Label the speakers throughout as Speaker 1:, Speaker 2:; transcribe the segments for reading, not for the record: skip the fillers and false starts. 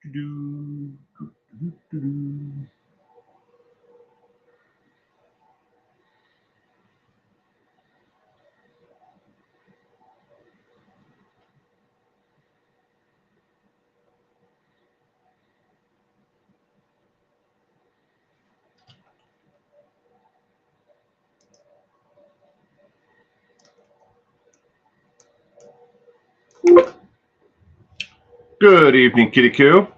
Speaker 1: Good evening, Kitty Coo.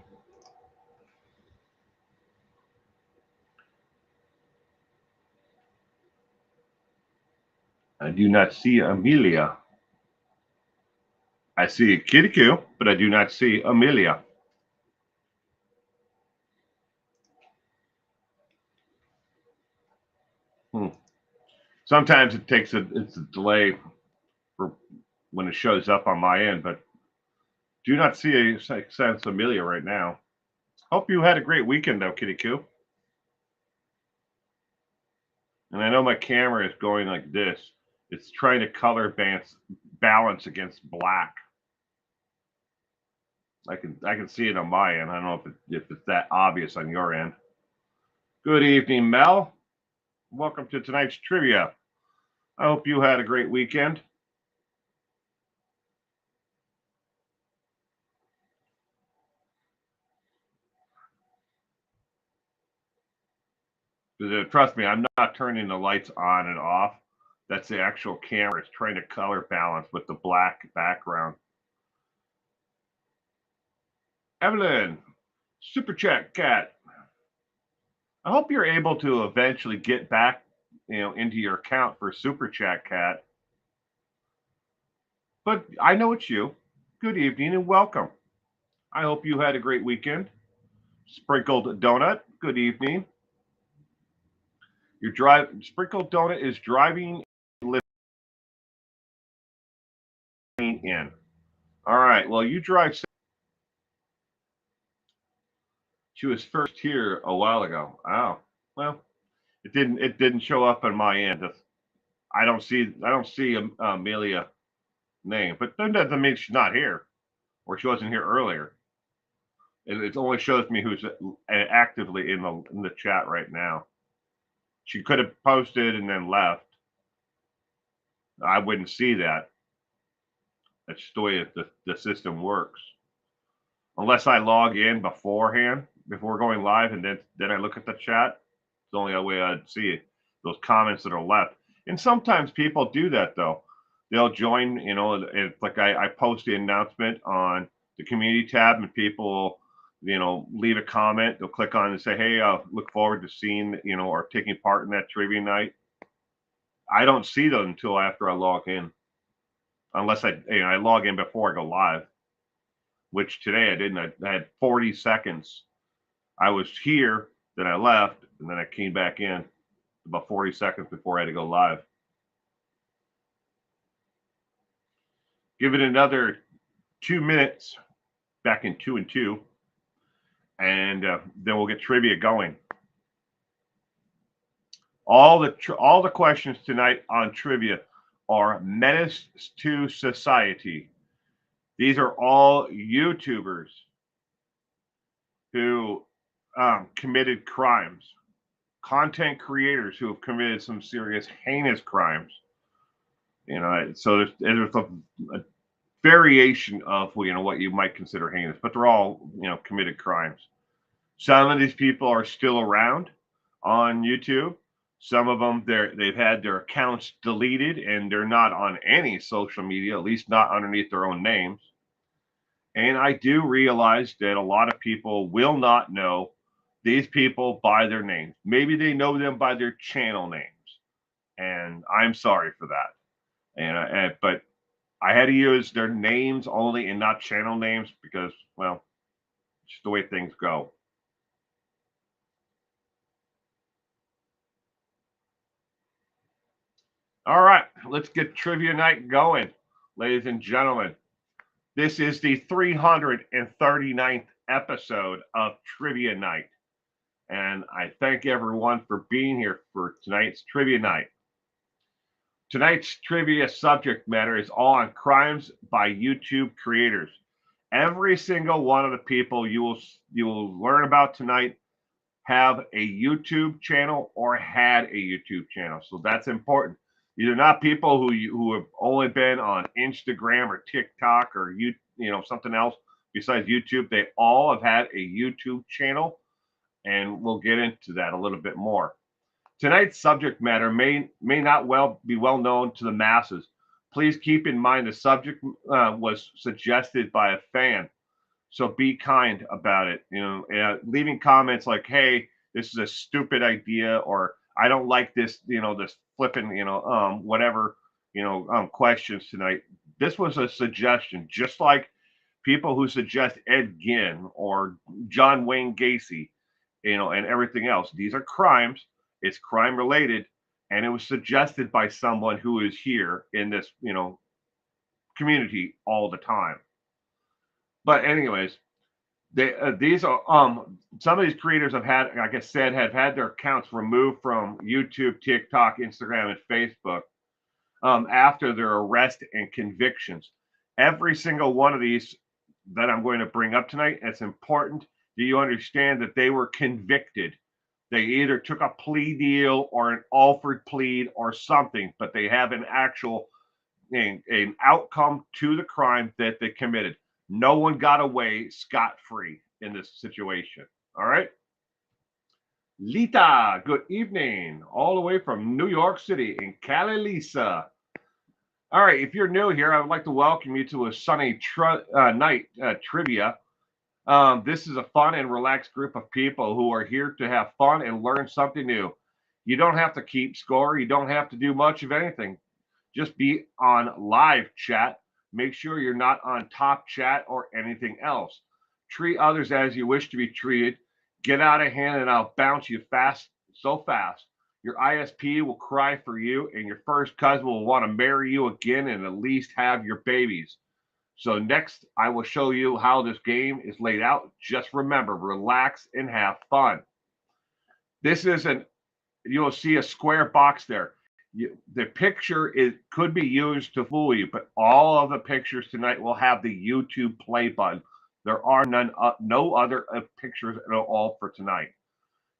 Speaker 1: I do not see Amelia. I see Kitty Coo, but I do not see Amelia. Sometimes it takes it's a delay for when it shows up on my end, but do not see a sense Amelia right now. Hope you had a great weekend though, Kitty Coo. And I know my camera is going like this. It's trying to color balance against black. I can see it on my end. I don't know if it's that obvious on your end. Good evening, Mel. Welcome to tonight's trivia. I hope you had a great weekend. Trust me, I'm not turning the lights on and off. That's the actual camera. It's trying to color balance with the black background. Evelyn, Super Chat Cat. I hope you're able to eventually get back, into your account for Super Chat Cat. But I know it's you. Good evening and welcome. I hope you had a great weekend. Sprinkled Donut, good evening. Sprinkled Donut is driving in. All right. Well, you drive. She was first here a while ago. Oh, well, it didn't show up on my end. I don't see Amelia name, but that doesn't mean she's not here or she wasn't here earlier. It only shows me who's actively in the chat right now. She could have posted and then left. I wouldn't see that. That's just the way the system works. Unless I log in beforehand, before going live, and then I look at the chat. It's the only way I'd see it, those comments that are left. And sometimes people do that though. They'll join, it's like I post the announcement on the community tab and people, leave a comment. They'll click on it and say, hey, look forward to seeing, or taking part in that trivia night. I don't see them until after I log in. Unless I log in before I go live, which today I didn't. I had 40 seconds. I was here, then I left, and then I came back in about 40 seconds before I had to go live. Give it another 2 minutes, back in 2 and 2, and then we'll get trivia going. All the questions tonight on trivia are menace to society. These are all YouTubers who committed crimes, content creators who have committed some serious heinous crimes. So there's a variation of what you might consider heinous, but they're all committed crimes. Some of these people are still around on YouTube. Some of them they've had their accounts deleted and they're not on any social media, at least not underneath their own names. And I do realize that a lot of people will not know these people by their names. Maybe they know them by their channel names, and I'm sorry for that. But I had to use their names only and not channel names because, well, it's just the way things go. All right, let's get trivia night going, ladies and gentlemen. This is the 339th episode of Trivia Night. And I thank everyone for being here for tonight's trivia night. Tonight's trivia subject matter is all on crimes by YouTube creators. Every single one of the people you will learn about tonight have a YouTube channel or had a YouTube channel. So that's important. These are not people who have only been on Instagram or TikTok or something else besides YouTube. They all have had a YouTube channel, and we'll get into that a little bit more. Tonight's subject matter may not be well known to the masses. Please keep in mind the subject was suggested by a fan, so be kind about it. Leaving comments like, "Hey, this is a stupid idea," or "I don't like this," this flipping, whatever, questions tonight. This was a suggestion, just like people who suggest Ed Gein or John Wayne Gacy, and everything else. These are crimes. It's crime related, and it was suggested by someone who is here in this, community all the time. But anyways, these are some of these creators have had, like I said, have had their accounts removed from YouTube, TikTok, Instagram, and Facebook after their arrest and convictions. Every single one of these that I'm going to bring up tonight, it's important that you understand that they were convicted. They either took a plea deal or an offered plea or something, but they have an actual an outcome to the crime that they committed. No one got away scot-free in this situation. All right. Lita, good evening, all the way from New York City in Cali, Lisa. All right, if you're new here, I would like to welcome you to a sunny night trivia. This is a fun and relaxed group of people who are here to have fun and learn something new. You don't have to keep score. You don't have to do much of anything. Just be on live chat. Make sure you're not on top chat or anything else. Treat others as you wish to be treated. Get out of hand and I'll bounce you so fast. Your ISP will cry for you and your first cousin will want to marry you again and at least have your babies. So next, I will show you how this game is laid out. Just remember, relax and have fun. You'll see a square box there. The picture could be used to fool you, but all of the pictures tonight will have the YouTube play button. There are no other pictures at all for tonight.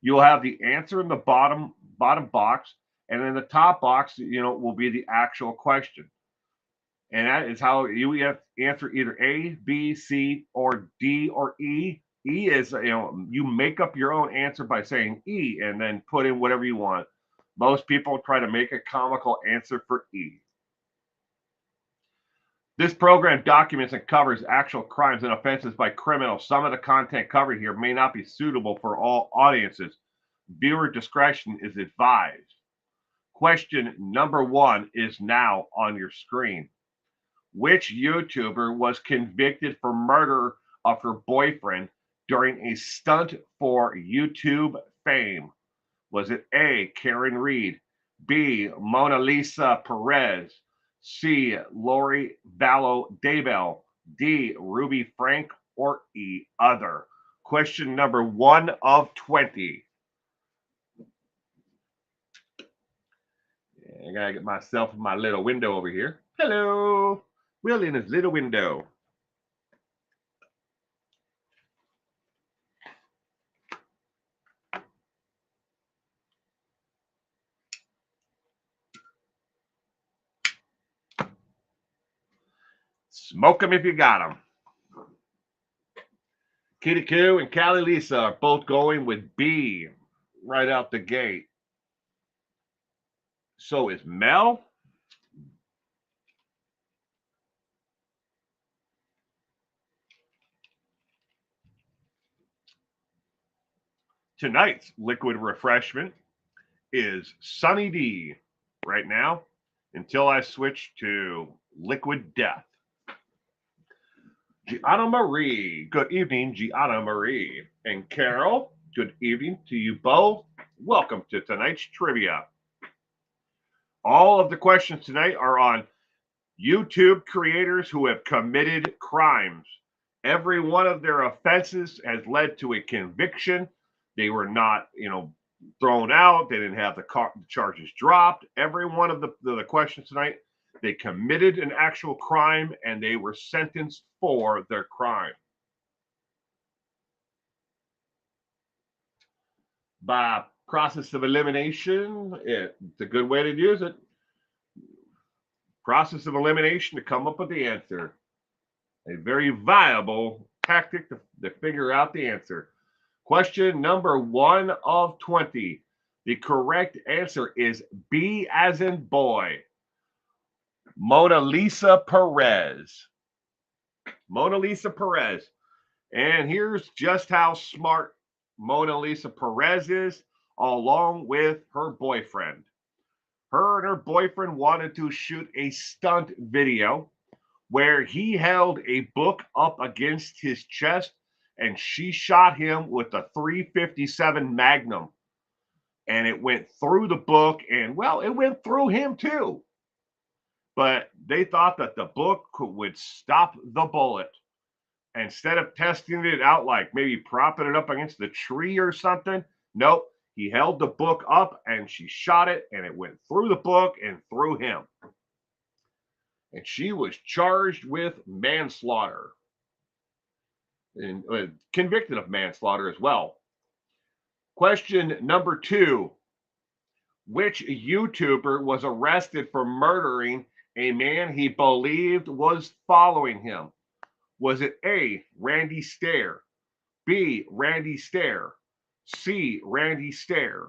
Speaker 1: You'll have the answer in the bottom box, and in the top box, will be the actual question. And that is how you have to answer either A, B, C, or D, or E. E is, you make up your own answer by saying E and then put in whatever you want. Most people try to make a comical answer for E. This program documents and covers actual crimes and offenses by criminals. Some of the content covered here may not be suitable for all audiences. Viewer discretion is advised. Question number 1 is now on your screen. Which YouTuber was convicted for murder of her boyfriend during a stunt for YouTube fame? Was it A, Karen Reed, B, Mona Lisa Perez, C, Lori Vallow Daybell, D, Ruby Frank, or E, other? Question number 1 of 20. I gotta get myself in my little window over here. Hello. Will in his little window. Smoke them if you got them. Kitty Koo and Callie Lisa are both going with B right out the gate. So is Mel. Tonight's liquid refreshment is Sunny D right now until I switch to Liquid Death. Gianna Marie, good evening, Gianna Marie. And Carol, good evening to you both. Welcome to tonight's trivia. All of the questions tonight are on YouTube creators who have committed crimes. Every one of their offenses has led to a conviction. They were not, thrown out. They didn't have the charges dropped. Every one of the questions tonight They committed an actual crime and they were sentenced for their crime. By process of elimination, it's a good way to use it. Process of elimination to come up with the answer. A very viable tactic to figure out the answer. Question number 1 of 20. The correct answer is B as in boy. Mona Lisa Perez. Mona Lisa Perez. And here's just how smart Mona Lisa Perez is, along with her boyfriend. Her and her boyfriend wanted to shoot a stunt video where he held a book up against his chest and she shot him with a .357 Magnum. And it went through the book and, well, it went through him too. But they thought that the book would stop the bullet. Instead of testing it out, like maybe propping it up against the tree or something, nope. He held the book up and she shot it and it went through the book and through him. And she was charged with manslaughter and convicted of manslaughter as well. Question number 2. Which YouTuber was arrested for murdering a man he believed was following him? Was it A, Randy Stair, B, Randy Stair, C, Randy Stair,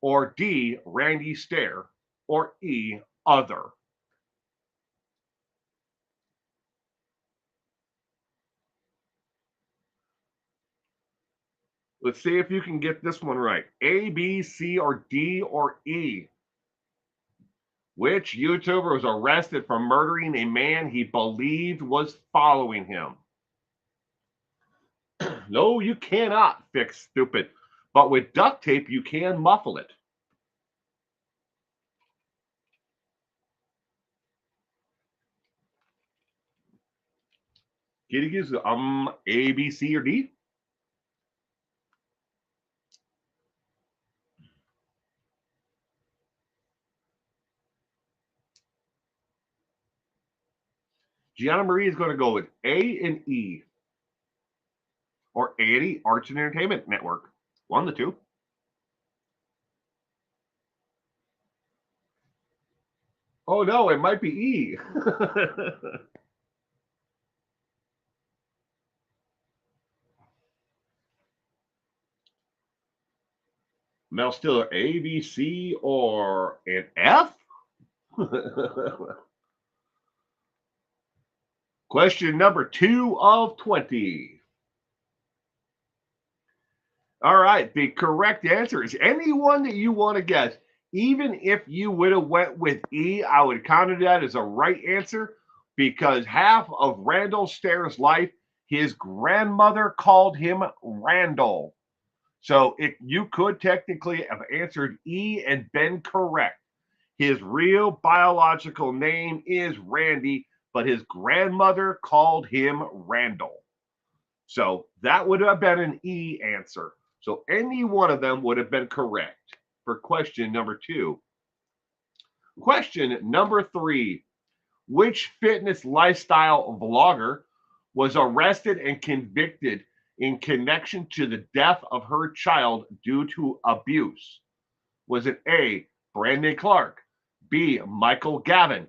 Speaker 1: or D, Randy Stair, or E, other? Let's see if you can get this one right. A, B, C, or D, or E. Which YouTuber was arrested for murdering a man he believed was following him? No, you cannot fix stupid. But with duct tape, you can muffle it. Kitty gives A, B, C, or D? Gianna Marie is going to go with A and E. Or A and E, Arts and Entertainment Network. One of the two. Oh no, it might be E. Mel Stiller, A, B, C, or an F? Question number 2 of 20. All right, the correct answer is anyone that you want to guess. Even if you would have went with E, I would count that as a right answer because half of Randall Stair's life, his grandmother called him Randall. So you could technically have answered E and been correct. His real biological name is Randy, but his grandmother called him Randall. So that would have been an E answer. So any one of them would have been correct for question number 2. Question number 3. Which fitness lifestyle vlogger was arrested and convicted in connection to the death of her child due to abuse? Was it A, Brandon Clark, B, Michael Gavin,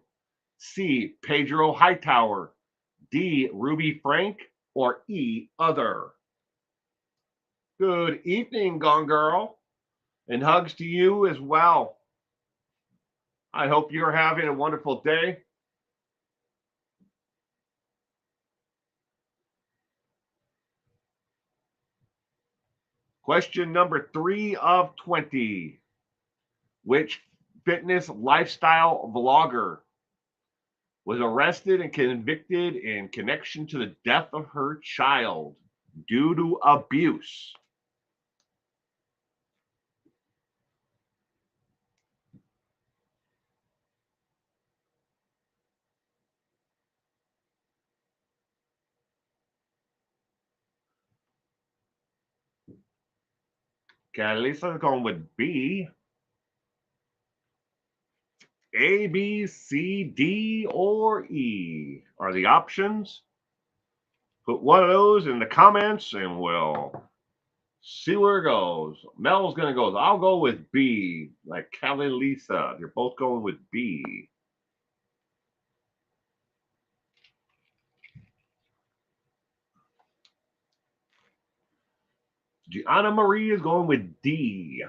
Speaker 1: C, Pedro Hightower, D, Ruby Frank, or E, other? Good evening, Gone Girl, and hugs to you as well. I hope you're having a wonderful day. Question number 3 of 20. Which fitness lifestyle vlogger was arrested and convicted in connection to the death of her child due to abuse? Okay, Lisa's going with B. A, B, C, D, or E are the options. Put one of those in the comments and we'll see where it goes. Mel's going to go. I'll go with B, like Kelly and Lisa. You're both going with B. Gianna Marie is going with D.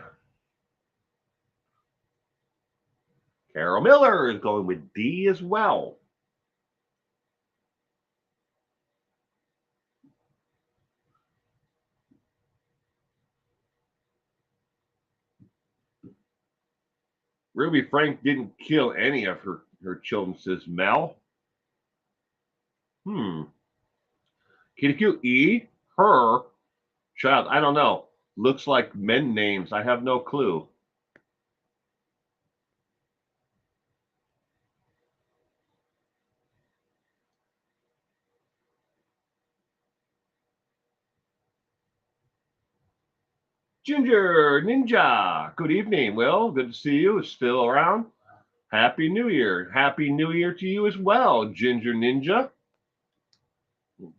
Speaker 1: Carol Miller is going with D as well. Ruby Frank didn't kill any of her children, says Mel. Kitty E, her child, I don't know. Looks like men names. I have no clue. Ginger Ninja, good evening. Well, good to see you. It's still around. Happy New Year. Happy New Year to you as well, Ginger Ninja.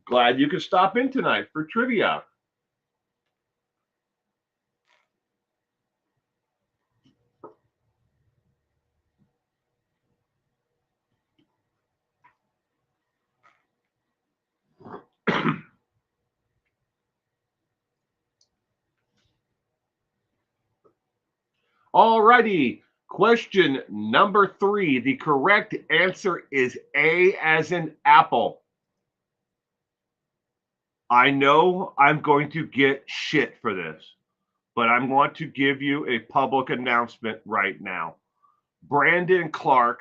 Speaker 1: Glad you could stop in tonight for trivia. Alrighty, question number 3. The correct answer is A as in apple. I know I'm going to get shit for this, but I want to give you a public announcement right now. Brandon Clark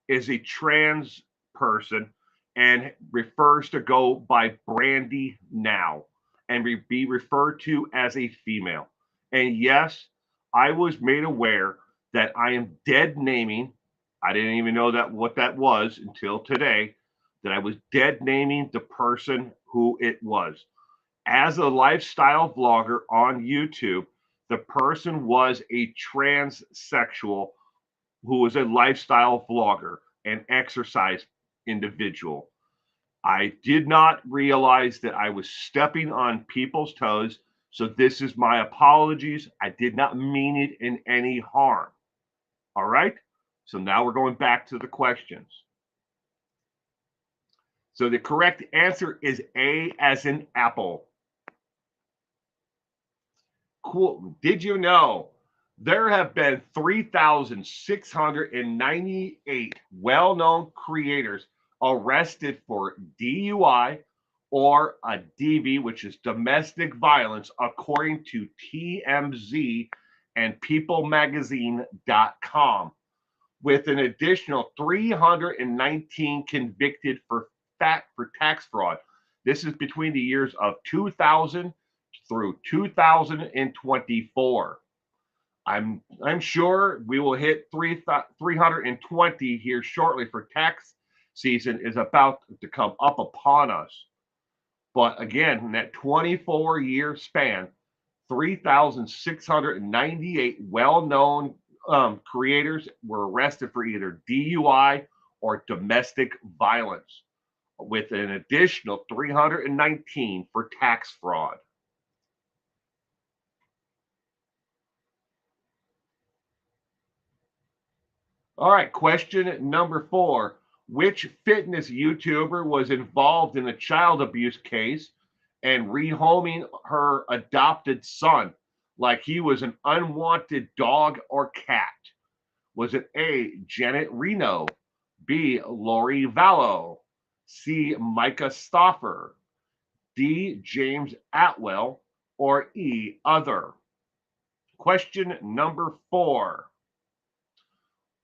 Speaker 1: is a trans person and refers to go by Brandy now and be referred to as a female. And yes, I was made aware that I am dead naming. I didn't even know that what that was until today, that I was dead naming the person who it was. As a lifestyle vlogger on YouTube, the person was a transsexual who was a lifestyle vlogger and exercise individual. I did not realize that I was stepping on people's toes. So this is my apologies. I did not mean it in any harm. All right. So now we're going back to the questions. So the correct answer is A as in apple. Cool. Did you know there have been 3,698 well-known creators arrested for DUI or a DV, which is domestic violence, according to TMZ and PeopleMagazine.com, with an additional 319 convicted for tax fraud. This is between the years of 2000 through 2024. I'm sure we will hit 320 here shortly, for tax season is about to come up upon us. But again, in that 24-year span, 3,698 well-known creators were arrested for either DUI or domestic violence, with an additional 319 for tax fraud. All right, question number 4. Which fitness YouTuber was involved in a child abuse case and rehoming her adopted son like he was an unwanted dog or cat? Was it A, Janet Reno, B, Lori Vallow, C, Micah Stauffer, D, James Atwell, or E, other? Question number 4.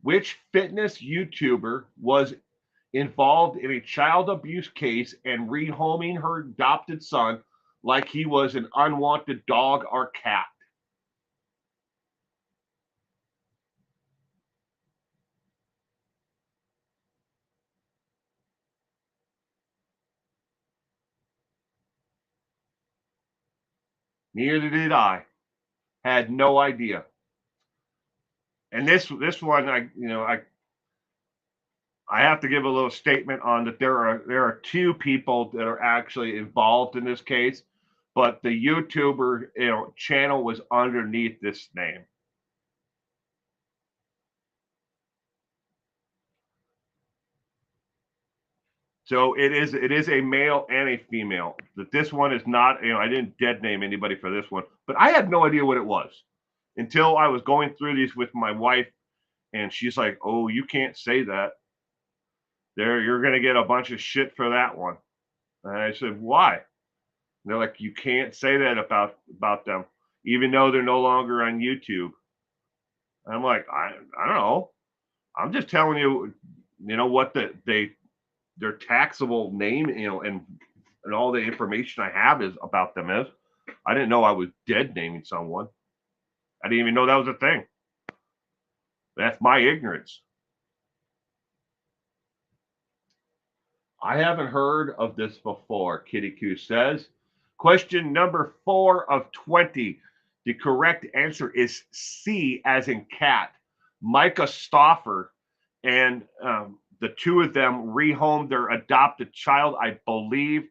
Speaker 1: Which fitness YouTuber was involved in a child abuse case and rehoming her adopted son like he was an unwanted dog or cat? Neither did I. Had no idea. And this one, I I have to give a little statement on that. There are two people that are actually involved in this case, but the YouTuber channel was underneath this name. So it is a male and a female. That this one is not, I didn't dead name anybody for this one, but I had no idea what it was until I was going through these with my wife, and she's like, "Oh, you can't say that. You're gonna get a bunch of shit for that one." And I said, "Why?" And they're like, "You can't say that about them, even though they're no longer on YouTube." And I'm like, I don't know. I'm just telling you, what their taxable name, and all the information I have is about them is. I didn't know I was dead naming someone. I didn't even know that was a thing. That's my ignorance. I haven't heard of this before, Kitty Q says. Question number 4 of 20. The correct answer is C, as in cat. Micah Stauffer and the two of them rehomed their adopted child. I believe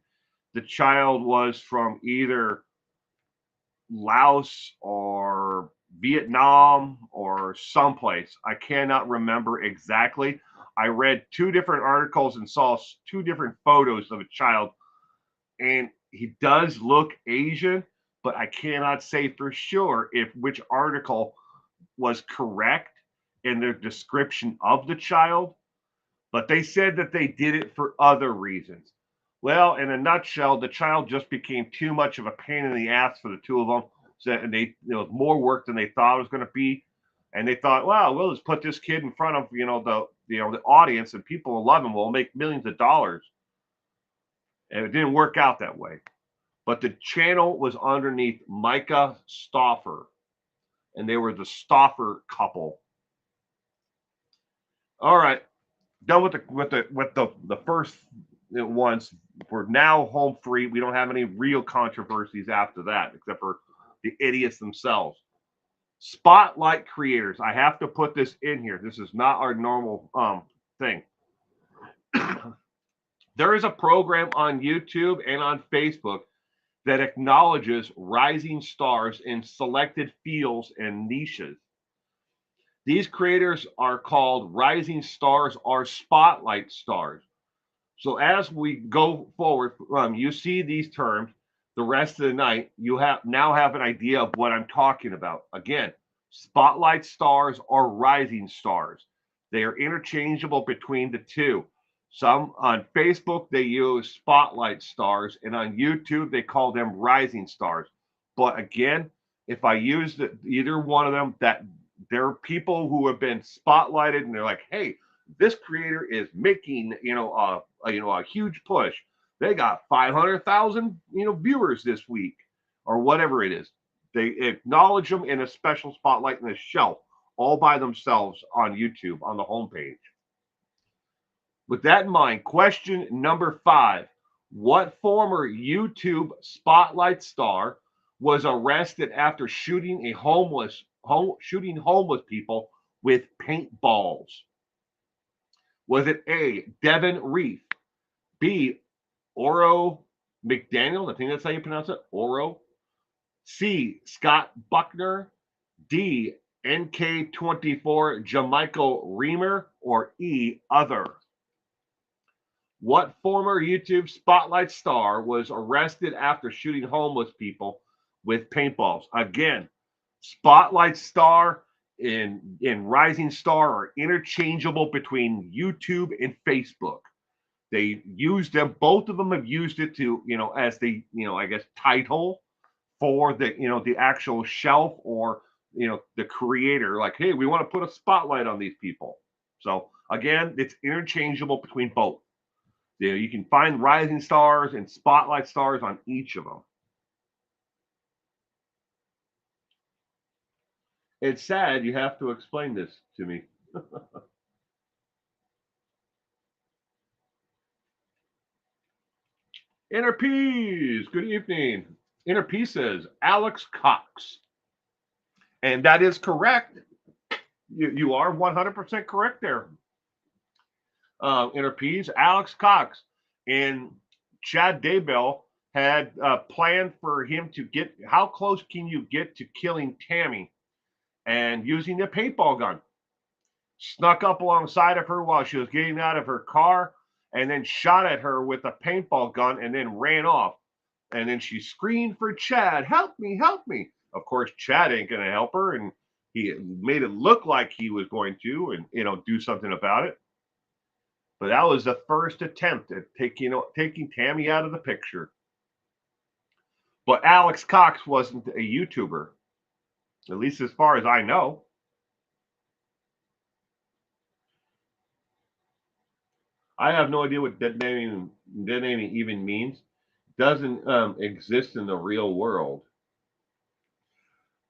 Speaker 1: the child was from either Laos or Vietnam or someplace. I cannot remember exactly. I read 2 different articles and saw 2 different photos of a child, and he does look Asian, but I cannot say for sure if which article was correct in their description of the child, but they said that they did it for other reasons. Well, in a nutshell, the child just became too much of a pain in the ass for the two of them. So, and they, more work than they thought it was going to be. And they thought, well, we'll just put this kid in front of, the audience, and people will love him. We'll make millions of dollars. And it didn't work out that way. But the channel was underneath Micah Stauffer, and they were the Stauffer couple. All right, done with the first ones. We're now home free. We don't have any real controversies after that, except for the idiots themselves. Spotlight creators. I have to put this in here. This is not our normal thing. There is a program on YouTube and on Facebook that acknowledges rising stars in selected fields and niches. These creators are called rising stars or spotlight stars. So as we go forward, you see these terms the rest of the night, you now have an idea of what I'm talking about. Again, spotlight stars or rising stars. They are interchangeable between the two. Some on Facebook, they use spotlight stars, and on YouTube, they call them rising stars. But again, if I use either one of them, that there are people who have been spotlighted and they're like, hey, this creator is making, a huge push. They got 500,000, viewers this week or whatever it is. They acknowledge them in a special spotlight in a shelf all by themselves on YouTube on the homepage. With that in mind, question number 5. What former YouTube spotlight star was arrested after shooting homeless people with paintballs? Was it A, Devin Reef, B, Oro McDaniel, I think that's how you pronounce it, Oro, C, Scott Buckner, D, NK24 Jamichael Reamer, or E, other? What former YouTube spotlight star was arrested after shooting homeless people with paintballs? Again, spotlight star and rising star are interchangeable between YouTube and Facebook. They use them, both of them have used it to, as the, I guess, title for the, the actual shelf or, the creator, like, hey, we want to put a spotlight on these people. So again, it's interchangeable between both. You can find rising stars and spotlight stars on each of them. It's sad you have to explain this to me. Inner Peace, good evening. Inner Peace says Alex Cox. And that is correct. You are 100% correct there. interpedes, Alex Cox and Chad Daybell had planned for him to get. How close can you get to killing Tammy? And using a paintball gun, snuck up alongside of her while she was getting out of her car, and then shot at her with a paintball gun, and then ran off. And then she screamed for Chad, "Help me, help me!" Of course, Chad ain't gonna help her, and he made it look like he was going to, and do something about it. But that was the first attempt at taking Tammy out of the picture. But Alex Cox wasn't a YouTuber, at least as far as I know. I have no idea what detonating even means. Doesn't exist in the real world.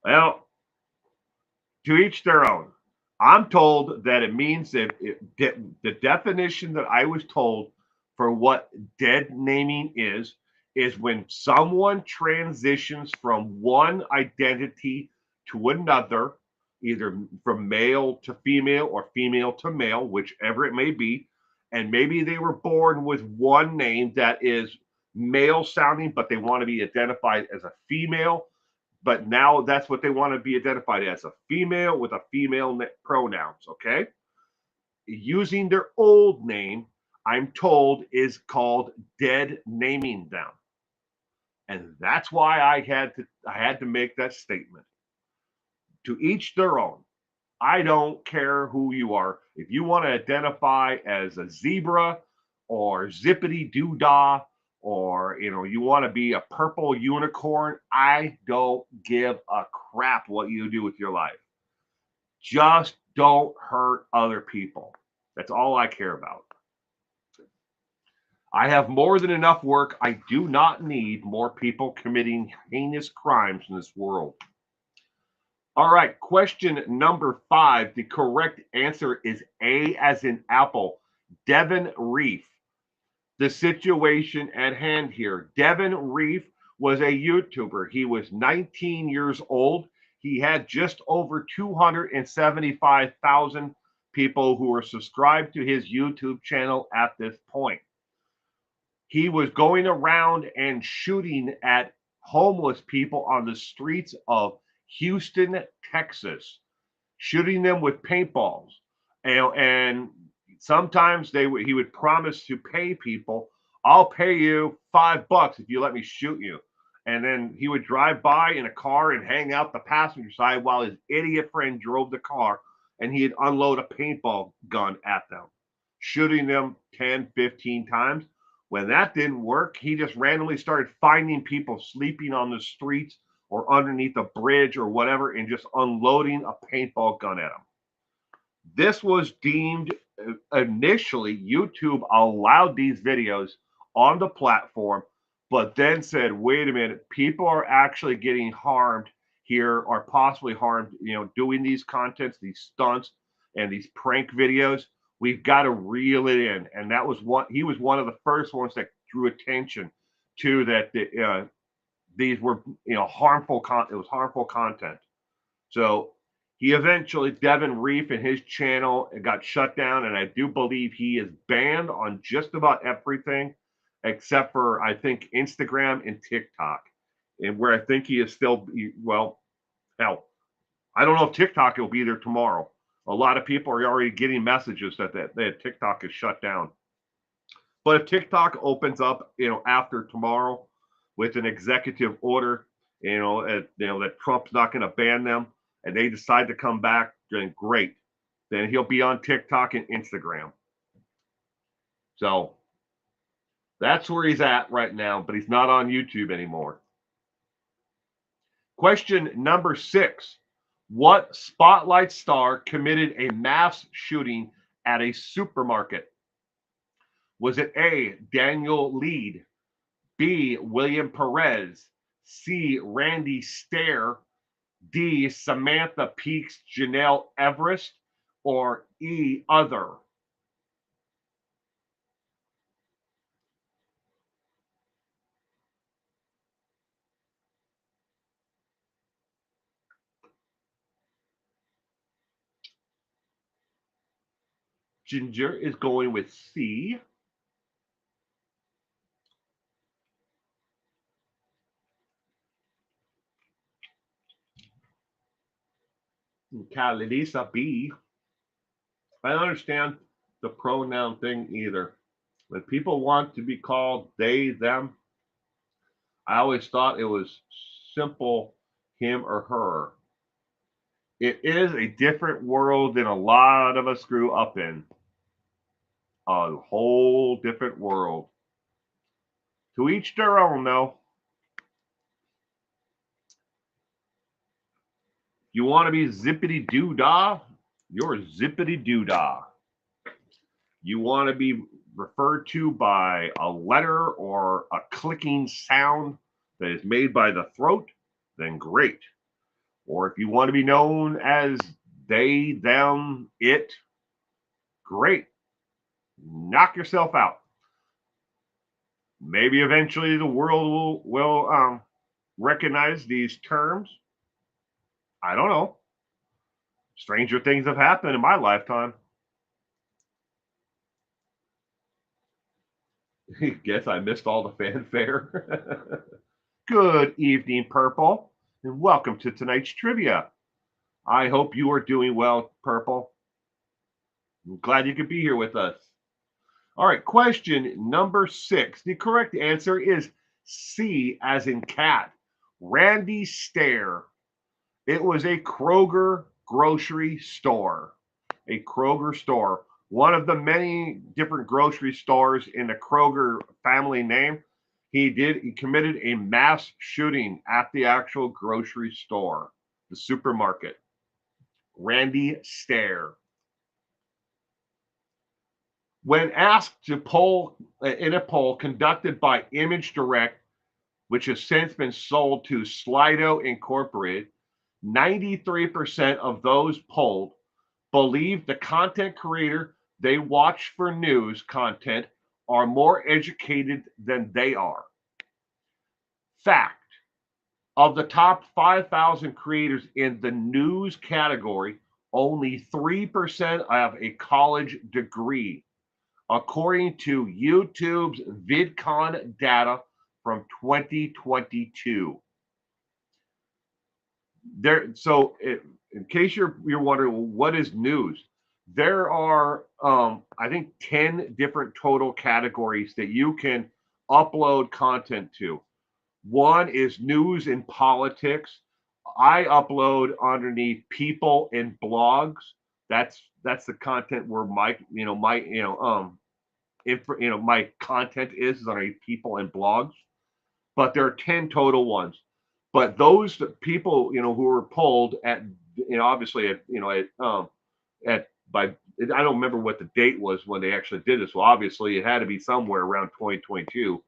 Speaker 1: Well, to each their own. I'm told that it means that the definition that I was told for what dead naming is when someone transitions from one identity to another, either from male to female or female to male, whichever it may be. And maybe they were born with one name that is male sounding, but they want to be identified as a female, but now that's what they want to be identified as, a female with a female pronouns. Okay, using their old name, I'm told, is called dead naming them, and that's why I had to make that statement. To each their own. I don't care who you are. If you want to identify as a zebra or zippity doo dah, or you want to be a purple unicorn, I don't give a crap what you do with your life. Just don't hurt other people. That's all I care about. I have more than enough work. I do not need more people committing heinous crimes in this world. All right, question number 5. The correct answer is A as in apple. Devin Reef. The situation at hand here. Devin Reef was a YouTuber. He was 19 years old. He had just over 275,000 people who were subscribed to his YouTube channel at this point. He was going around and shooting at homeless people on the streets of Houston, Texas, shooting them with paintballs. And sometimes he would promise to pay people. I'll pay you $5 if you let me shoot you. And then he would drive by in a car and hang out the passenger side while his idiot friend drove the car, and he'd unload a paintball gun at them, shooting them 10, 15 times. When that didn't work, he just randomly started finding people sleeping on the streets or underneath a bridge or whatever, and just unloading a paintball gun at them. This was deemed, initially, YouTube allowed these videos on the platform, but then said, wait a minute, people are actually getting harmed here, or possibly harmed, doing these contents, these stunts, and these prank videos. We've got to reel it in. And that was he was one of the first ones that drew attention to that. These were, harmful it was harmful content. So he eventually, Devin Reef and his channel, got shut down, and I do believe he is banned on just about everything except for, I think, Instagram and TikTok, and where I think he is still, well, hell, I don't know if TikTok will be there tomorrow. A lot of people are already getting messages that TikTok is shut down. But if TikTok opens up, after tomorrow with an executive order, that Trump's not going to ban them, and they decide to come back, then great. Then he'll be on TikTok and Instagram. So that's where he's at right now, but he's not on YouTube anymore. Question number 6. What spotlight star committed a mass shooting at a supermarket? Was it A, Daniel Lead, B, William Perez, C, Randy Stair, D, Samantha Peaks, Janelle Everest, or E, other? Ginger is going with C. Calidisa B. I don't understand the pronoun thing either. When people want to be called they, them, I always thought it was simple him or her. It is a different world than a lot of us grew up in. A whole different world. To each their own, though. You want to be zippity doo dah? You're zippity doo dah. You want to be referred to by a letter or a clicking sound that is made by the throat? Then great. Or if you want to be known as they, them, it, great. Knock yourself out. Maybe eventually the world will recognize these terms. I don't know. Stranger things have happened in my lifetime. Guess I missed all the fanfare. Good evening, Purple, and welcome to tonight's trivia. I hope you are doing well, Purple. I'm glad you could be here with us. All right, question number 6. The correct answer is C, as in cat. Randy Stair. It was a Kroger grocery store. A Kroger store. One of the many different grocery stores in the Kroger family name. He committed a mass shooting at the actual grocery store, the supermarket. Randy Stair. When asked to poll in a poll conducted by Image Direct, which has since been sold to Slido Incorporated, 93% of those polled believe the content creator they watch for news content are more educated than they are. Fact. Of the top 5,000 creators in the news category, only 3% have a college degree, according to YouTube's VidCon data from 2022. So, in case you're wondering, well, what is news? There are, I think, 10 different total categories that you can upload content to. One is news and politics. I upload underneath people and blogs. That's the content where my my content is on people and blogs. But there are 10 total ones. But those people who were polled at obviously at by I don't remember what the date was when they actually did this. Well, obviously it had to be somewhere around 2022.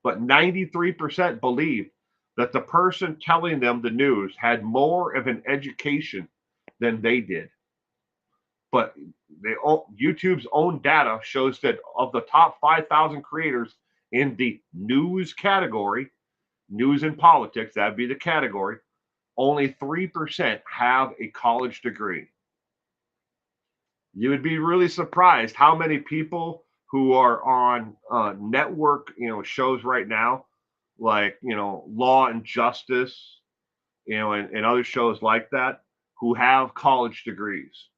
Speaker 1: But 93% believe that the person telling them the news had more of an education than they did. But YouTube's own data shows that of the top 5,000 creators in the news category, news and politics, that'd be the category, only 3% have a college degree. You would be really surprised how many people who are on network, shows right now, like, Law and Justice, and other shows like that, who have college degrees.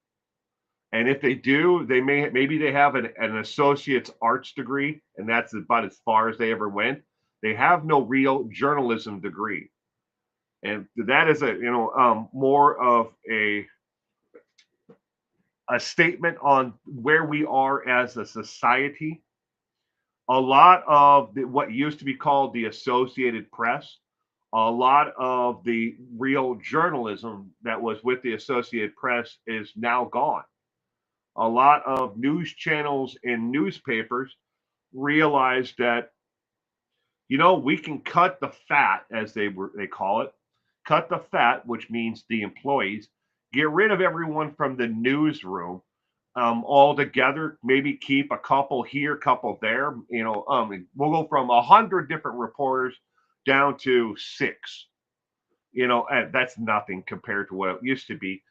Speaker 1: And if they do, maybe they have an associate's arts degree, and that's about as far as they ever went. They have no real journalism degree, and that is more of a statement on where we are as a society. A lot of what used to be called the Associated Press, a lot of the real journalism that was with the Associated Press is now gone. A lot of news channels and newspapers realized that we can cut the fat, as they call it, cut the fat, which means the employees, get rid of everyone from the newsroom all together, maybe keep a couple here, couple there. We'll go from 100 different reporters down to 6. And that's nothing compared to what it used to be.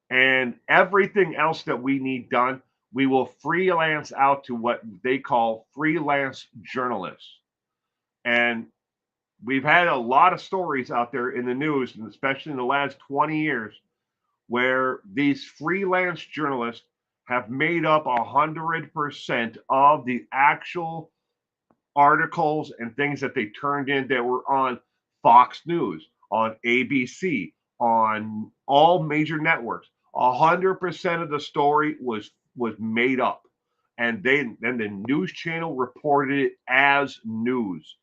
Speaker 1: And everything else that we need done, we will freelance out to what they call freelance journalists. And we've had a lot of stories out there in the news, and especially in the last 20 years, where these freelance journalists have made up 100% of the actual articles and things that they turned in that were on Fox News, on ABC, on all major networks. 100% of the story was made up, and then the news channel reported it as news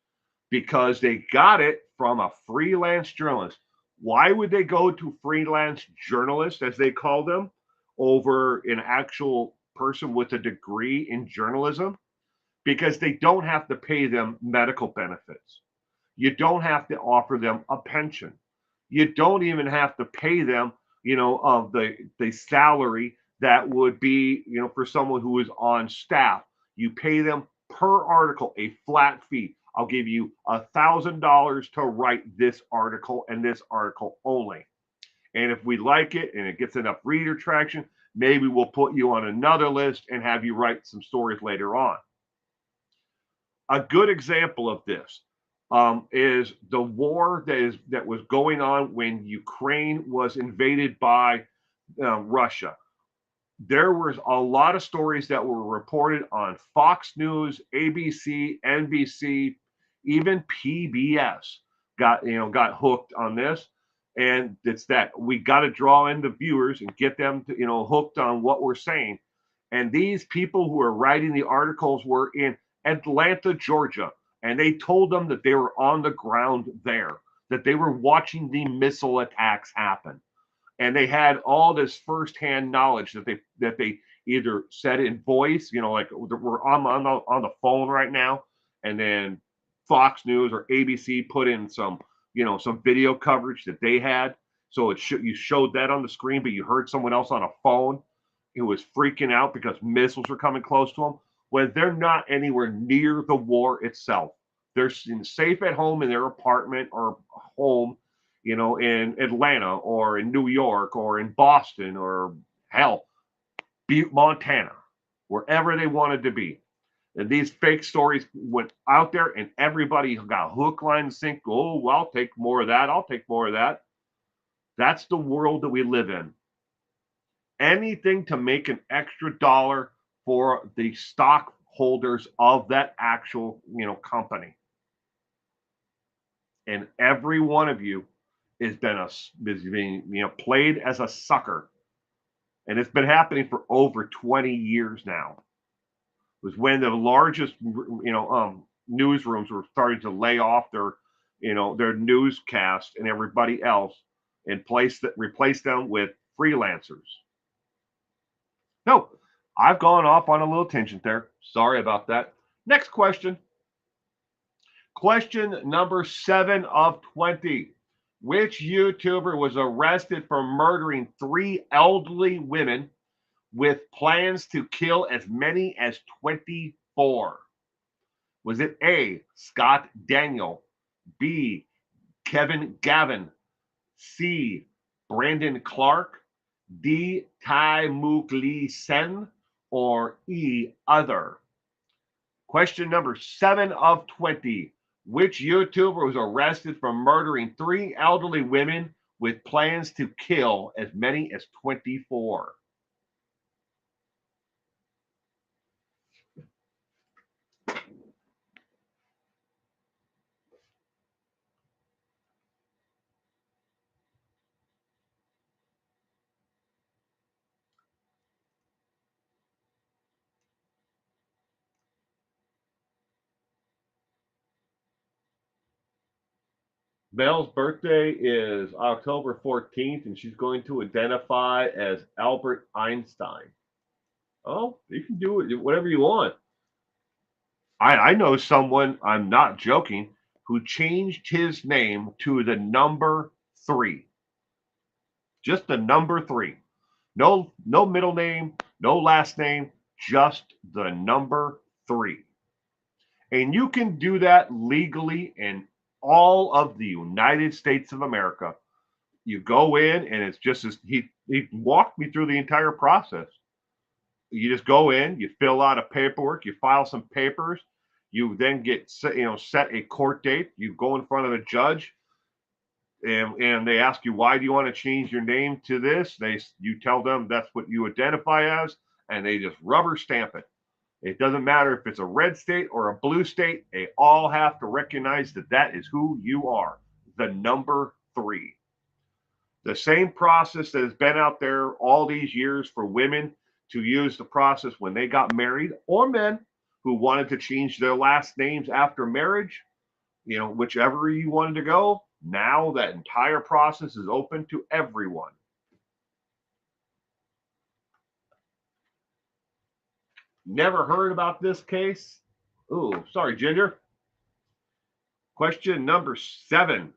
Speaker 1: because they got it from a freelance journalist. Why would they go to freelance journalists, as they call them, over an actual person with a degree in journalism? Because they don't have to pay them medical benefits. You don't have to offer them a pension. You don't even have to pay them, of the salary that would be, for someone who is on staff. You pay them per article a flat fee. I'll give you $1,000 to write this article and this article only. And if we like it and it gets enough reader traction, maybe we'll put you on another list and have you write some stories later on. A good example of this is the war that was going on when Ukraine was invaded by Russia. There was a lot of stories that were reported on Fox News, ABC, NBC, even PBS got hooked on this. And it's that we got to draw in the viewers and get them to, hooked on what we're saying. And these people who are writing the articles were in Atlanta, Georgia, and they told them that they were on the ground there, that they were watching the missile attacks happen. And they had all this firsthand knowledge that they either said in voice, like we're on the phone right now, and then Fox News or ABC put in some video coverage that they had. So you showed that on the screen, but you heard someone else on a phone who was freaking out because missiles were coming close to them. When they're not anywhere near the war itself, they're safe at home in their apartment or home, in Atlanta or in New York or in Boston or hell, Butte, Montana, wherever they wanted to be. And these fake stories went out there and everybody got hook, line, and sink. Oh, well, I'll take more of that. I'll take more of that. That's the world that we live in. Anything to make an extra dollar for the stockholders of that actual, company. And every one of you is being, played as a sucker. And it's been happening for over 20 years now. It was when the largest, newsrooms were starting to lay off their newscast and everybody else and replace them with freelancers. No, I've gone off on a little tangent there. Sorry about that. Next question. Question number 7 of 20. Which YouTuber was arrested for murdering 3 elderly women with plans to kill as many as 24? Was it A, Scott Daniel, B, Kevin Gavin, C, Brandon Clark, D, Tai Mook Lee Sen, or E, other? Question number 7 of 20. Which YouTuber was arrested for murdering 3 elderly women with plans to kill as many as 24? Belle's birthday is October 14th, and she's going to identify as Albert Einstein. Oh, you can do it, whatever you want. I know someone, I'm not joking, who changed his name to the number 3. Just the number 3. No middle name, no last name, just the number 3. And you can do that legally in all of the United States of America. You go in and it's just as he walked me through the entire process. You just go in, you fill out a paperwork, you file some papers, you then get set a court date. You go in front of a judge, and they ask you, why do you want to change your name to this? You tell them that's what you identify as, and they just rubber stamp it. It doesn't matter if it's a red state or a blue state. They all have to recognize that that is who you are, the number 3. The same process that has been out there all these years for women to use the process when they got married, or men who wanted to change their last names after marriage, whichever you wanted to go. Now that entire process is open to everyone. Never heard about this case? Ooh, sorry, Ginger. Question number 7.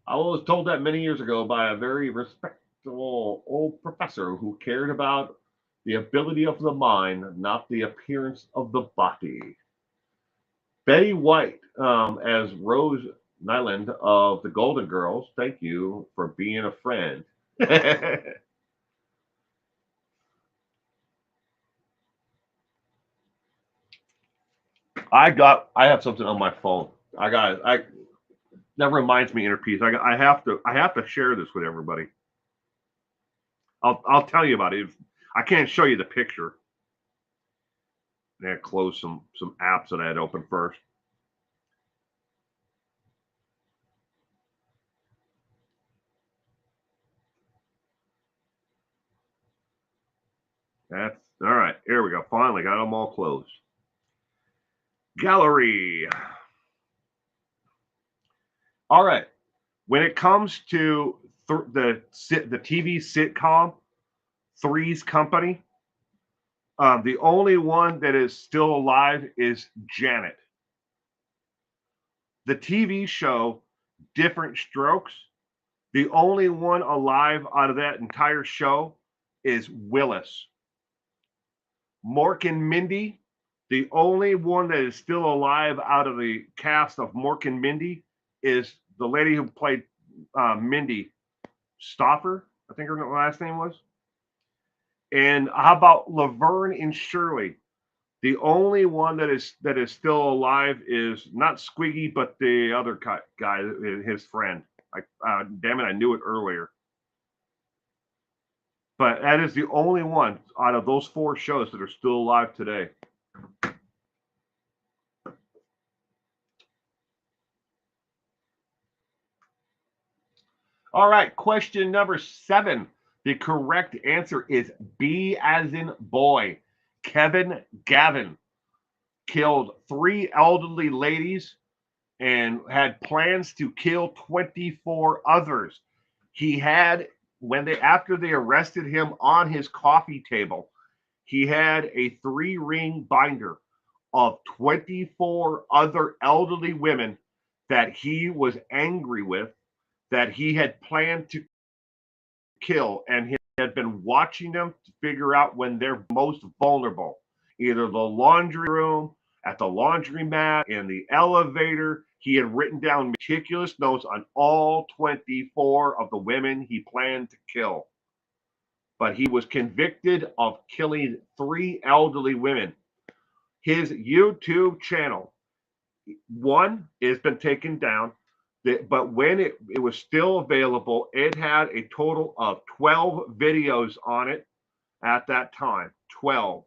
Speaker 1: I was told that many years ago by a very respectable old professor who cared about the ability of the mind, not the appearance of the body. Betty White, as Rose Nyland of the Golden Girls, thank you for being a friend. I have something on my phone. That reminds me, Inner Peace. I have to share this with everybody. I'll tell you about it. I can't show you the picture. I had to close some apps that I had open first. That's all right. Here we go. Finally got them all closed. Gallery. All right. When it comes to the TV sitcom Three's Company, the only one that is still alive is Janet. The TV show Different Strokes, the only one alive out of that entire show is Willis. Mork and Mindy, the only one that is still alive out of the cast of Mork and Mindy is the lady who played Mindy, Stoffer, I think her last name was. And how about Laverne and Shirley? The only one that is still alive is not Squiggy, but the other guy, his friend. Damn it, I knew it earlier. But that is the only one out of those 4 shows that are still alive today. All right, question number 7. The correct answer is B as in boy. Kevin Gavin killed 3 elderly ladies and had plans to kill 24 others. He had, after they arrested him, on his coffee table, he had a 3-ring binder of 24 other elderly women that he was angry with, that he had planned to kill, and he had been watching them to figure out when they're most vulnerable. Either the laundry room, at the laundromat, in the elevator. He had written down meticulous notes on all 24 of the women he planned to kill. But he was convicted of killing 3 elderly women. His YouTube channel, one, has been taken down, but when it was still available, it had a total of 12 videos on it at that time. 12.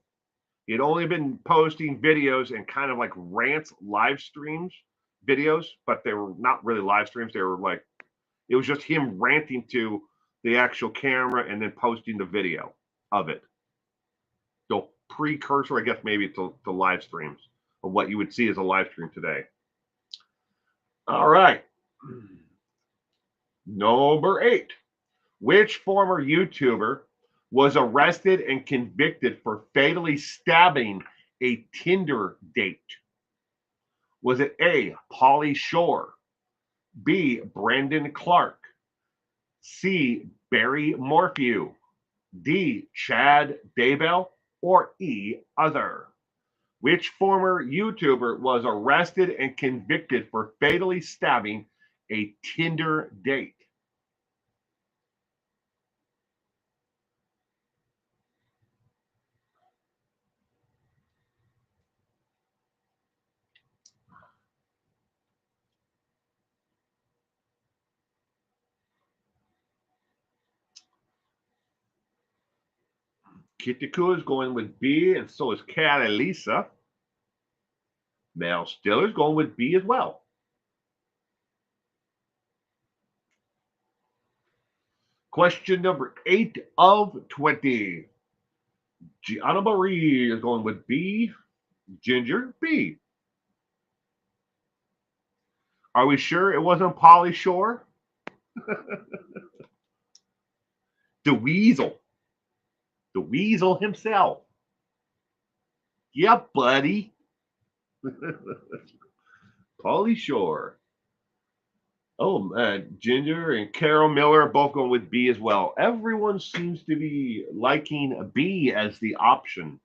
Speaker 1: He'd only been posting videos and kind of like rants, live streams videos, but they were not really live streams. They were like, it was just him ranting to the actual camera and then posting the video of it. So precursor, I guess, maybe to live streams of what you would see as a live stream today. All right. Number 8. Which former YouTuber was arrested and convicted for fatally stabbing a Tinder date? Was it A, Pauly Shore, B, Brandon Clark, C, Barry Morphew, D, Chad Daybell, or E, other? Which former YouTuber was arrested and convicted for fatally stabbing a Tinder date? Kitiku is going with B, and so is Catalisa. Mel Stiller is going with B as well. Question number 8 of 20. Gianna Marie is going with B. Ginger, B. Are we sure it wasn't Pauly Shore? The Weasel. The Weasel himself. Yep, buddy. Pauly Shore. Oh, Ginger and Carol Miller are both going with B as well. Everyone seems to be liking B as the option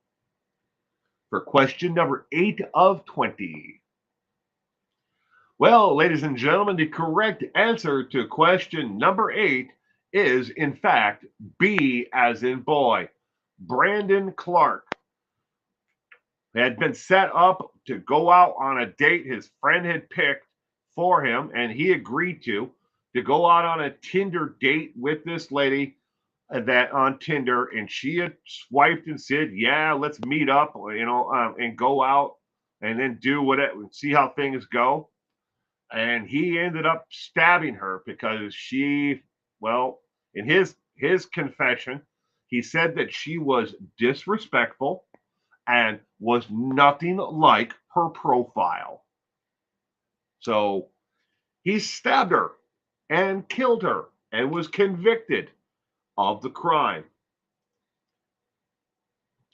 Speaker 1: for question number 8 of 20. Well, ladies and gentlemen, the correct answer to question number 8 is, in fact, B as in boy. Brandon Clark had been set up to go out on a date his friend had picked for him, and he agreed to go out on a Tinder date with this lady that on Tinder, and she had swiped and said, "Yeah, let's meet up, and go out and then do whatever, see how things go." And he ended up stabbing her because she, well, in his confession, he said that she was disrespectful and was nothing like her profile. So he stabbed her and killed her and was convicted of the crime.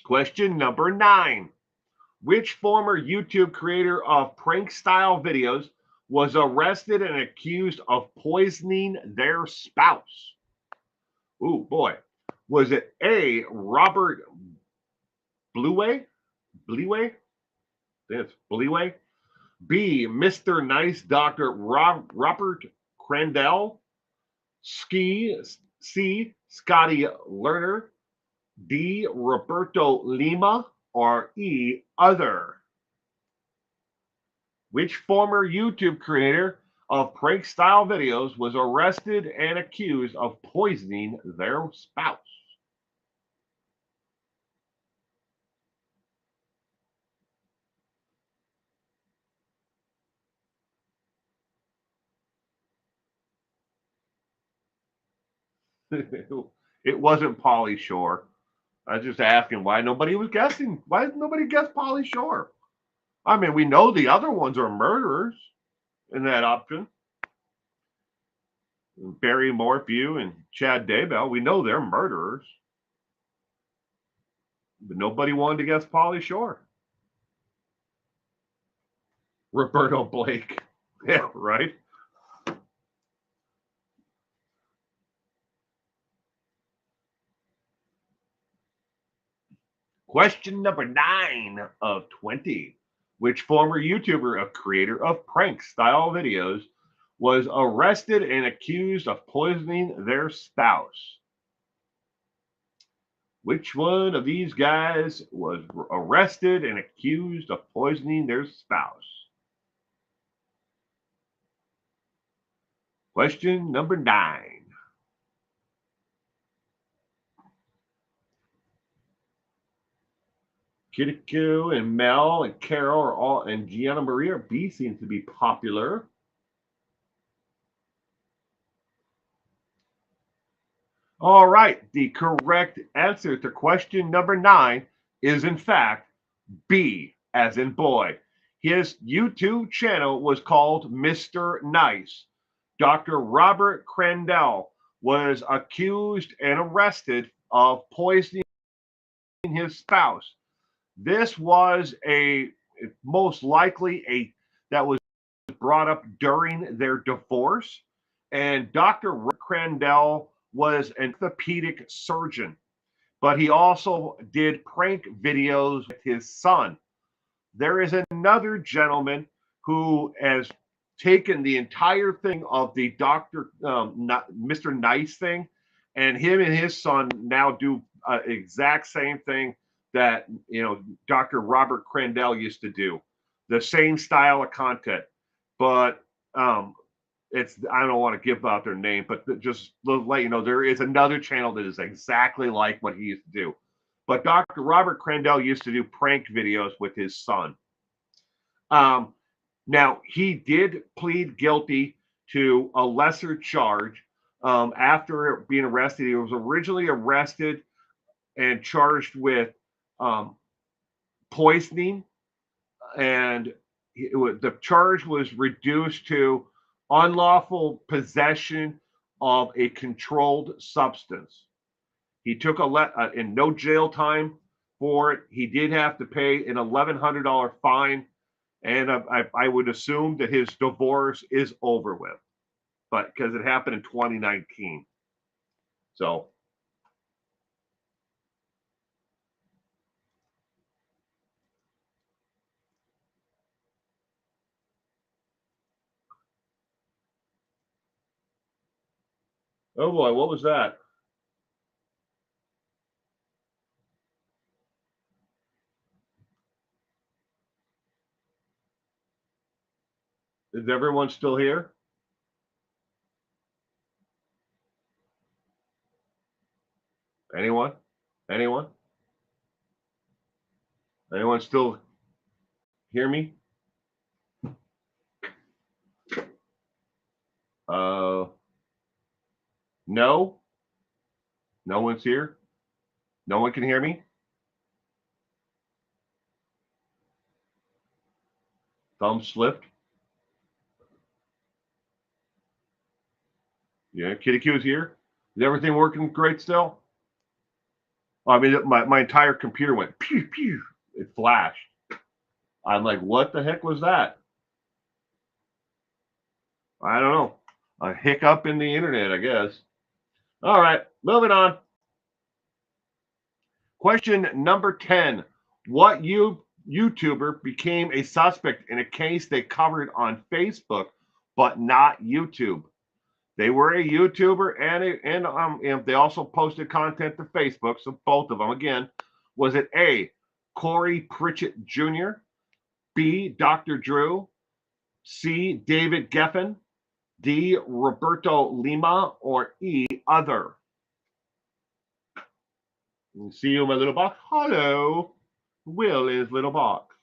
Speaker 1: Question number 9. Which former YouTube creator of prank style videos was arrested and accused of poisoning their spouse? Ooh, boy. Was it A, Robert Blueway? Bleeway? That's Bleeway. B, Mr. Nice Dr. Robert Crandell. C, Scotty Lerner. D, Roberto Lima. Or E, other? Which former YouTube creator of prank style videos was arrested and accused of poisoning their spouse? It wasn't Pauly Shore. I was just asking why nobody was guessing. Why did nobody guess Pauly Shore? I mean, we know the other ones are murderers in that option. Barry Morphew and Chad Daybell, we know they're murderers. But nobody wanted to guess Pauly Shore. Roberto Blake. Yeah, right? Question number 9 of 20. Which former YouTuber, a creator of prank style videos, was arrested and accused of poisoning their spouse? Which one of these guys was arrested and accused of poisoning their spouse? Question number 9. Kitiko and Mel and Carol are all, and Gianna Maria B seems to be popular. All right, the correct answer to question number 9 is in fact B, as in boy. His YouTube channel was called Mr. Nice. Dr. Robert Crandell was accused and arrested of poisoning his spouse. This was most likely that was brought up during their divorce, and Dr. Crandell was an orthopedic surgeon, but he also did prank videos with his son. there is another gentleman who has taken the entire thing of the Mr. Nice thing, and him and his son now do exact same thing that Dr. Robert Crandell used to do, the same style of content, but it's I don't want to give out their name, but just to let you know, there is another channel that is exactly like what he used to do. But Dr. Robert Crandell used to do prank videos with his son. Now, he did plead guilty to a lesser charge after being arrested. He was originally arrested and charged with poisoning, and the charge was reduced to unlawful possession of a controlled substance. He took and no jail time for it. He did have to pay an $1,100 fine, and I would assume that his divorce is over with, but because it happened in 2019. So. Oh boy, what was that? Is everyone still here? Anyone? Anyone? Anyone still hear me? No? No one's here? No one can hear me? Thumb slipped? Yeah, Kitty Q's here. Is everything working great still? I mean, my entire computer went pew, pew. It flashed. I'm like, what the heck was that? I don't know. A hiccup in the internet, I guess. All right, moving on. Question number 10. What YouTuber became a suspect in a case they covered on Facebook, but not YouTube? They were a YouTuber and they also posted content to Facebook. So both of them, again, was it A, Corey Pritchett Jr., B, Dr. Drew, C, David Geffen, D, Roberto Lima, or E, other? See you in my little box. Hello. Will is little box.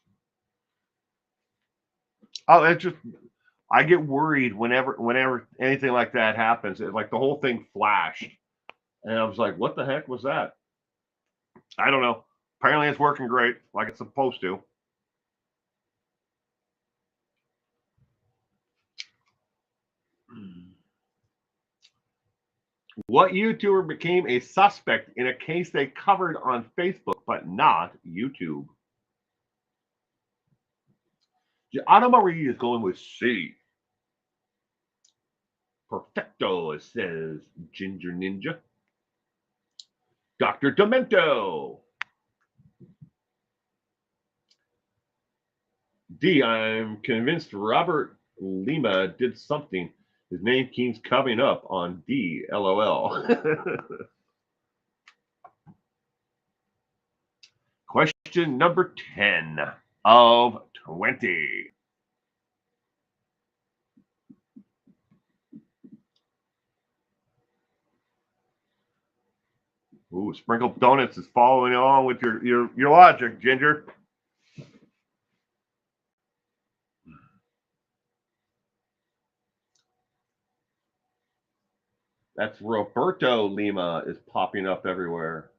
Speaker 1: Oh, it's just I get worried whenever anything like that happens. It's like the whole thing flashed. And I was like, what the heck was that? I don't know. Apparently it's working great, like it's supposed to. What YouTuber became a suspect in a case they covered on Facebook, but not YouTube? Anna Marie is going with C. Perfecto, it says Ginger Ninja. Dr. Demento. D, I'm convinced Robert Lima did something. His name keeps coming up on D, LOL. Question number 10 of 20. Ooh, Sprinkled Donuts is following along with your logic, Ginger. That's Roberto Lima is popping up everywhere.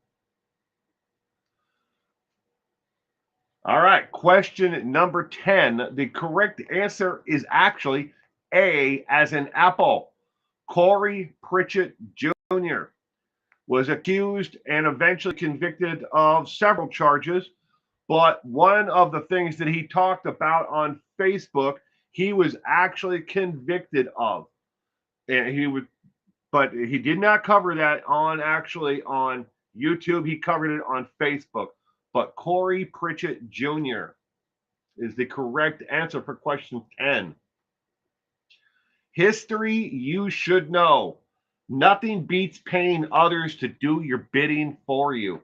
Speaker 1: All right, question number 10. The correct answer is actually A, as in apple. Corey Pritchett Jr. was accused and eventually convicted of several charges. But one of the things that he talked about on Facebook, he was actually convicted of. And but he did not cover that on YouTube. He covered it on Facebook. But Corey Pritchett Jr. is the correct answer for question 10. History you should know. Nothing beats paying others to do your bidding for you.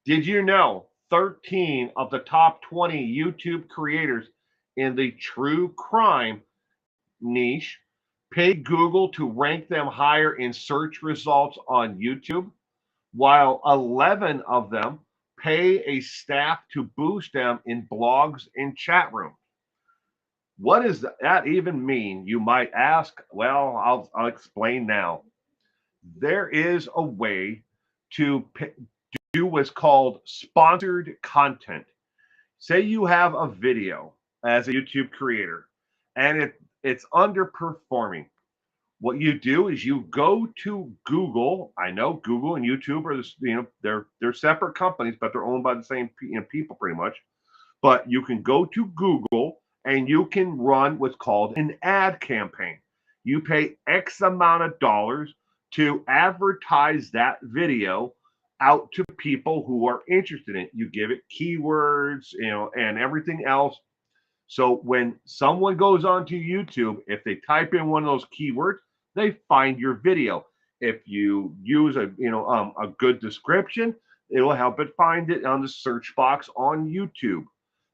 Speaker 1: Did you know 13 of the top 20 YouTube creators in the true crime niche paid Google to rank them higher in search results on YouTube, while 11 of them pay a staff to boost them in blogs and chat rooms? What does that even mean? You might ask. Well, I'll explain now. There is a way to do what's called sponsored content. Say you have a video as a YouTube creator and it's underperforming. What you do is you go to Google. I know Google and YouTube are they're separate companies, but they're owned by the same people pretty much. But you can go to Google and you can run what's called an ad campaign. You pay X amount of dollars to advertise that video out to people who are interested in it. You give it keywords, and everything else. So when someone goes onto YouTube, if they type in one of those keywords, they find your video. If you use a good description, it will help it find it on the search box on YouTube.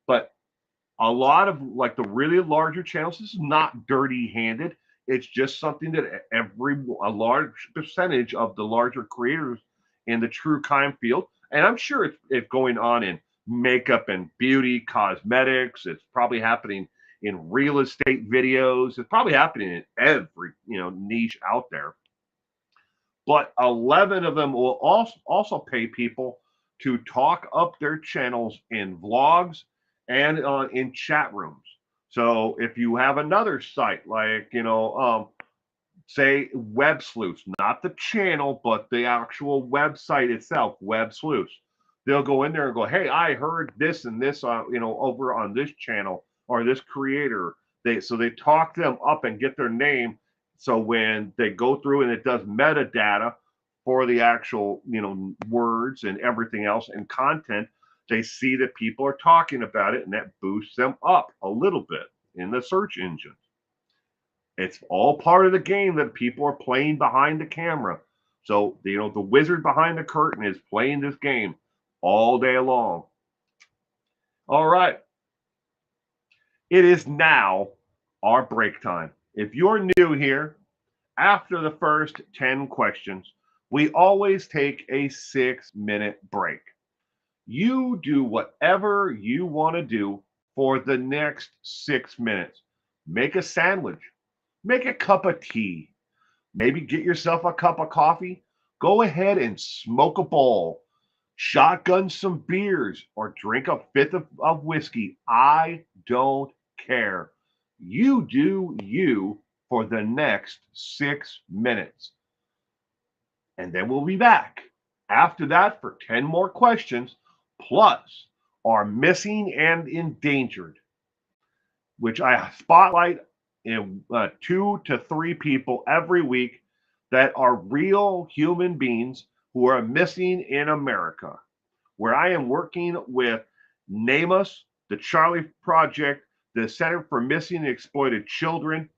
Speaker 1: But a lot of like the really larger channels, this is not dirty handed. It's just something that a large percentage of the larger creators in the true crime field, and I'm sure it's going on in makeup and beauty, cosmetics. It's probably happening in real estate videos. It's probably happening in every niche out there. But 11 of them will also pay people to talk up their channels in vlogs and in chat rooms. So if you have another site like say Web Sleuths, not the channel, but the actual website itself, Web Sleuths, they'll go in there and go, "Hey, I heard this and this, over on this channel or this creator." They talk them up and get their name. So when they go through and it does metadata for the actual, words and everything else and content, they see that people are talking about it, and that boosts them up a little bit in the search engine. It's all part of the game that people are playing behind the camera. So, the wizard behind the curtain is playing this game all day long. All right. It is now our break time. If you're new here, after the first 10 questions, we always take a 6-minute break. You do whatever you want to do for the next 6 minutes. Make a sandwich. Make a cup of tea. Maybe get yourself a cup of coffee. Go ahead and smoke a bowl. Shotgun some beers or drink a fifth of whiskey. I don't care. You do you for the next 6 minutes. And then we'll be back after that for 10 more questions, plus our missing and endangered, which I spotlight in 2 to 3 people every week that are real human beings who are missing in America, where I am working with Menaces, the Charlie Project, the Center for Missing and Exploited Children,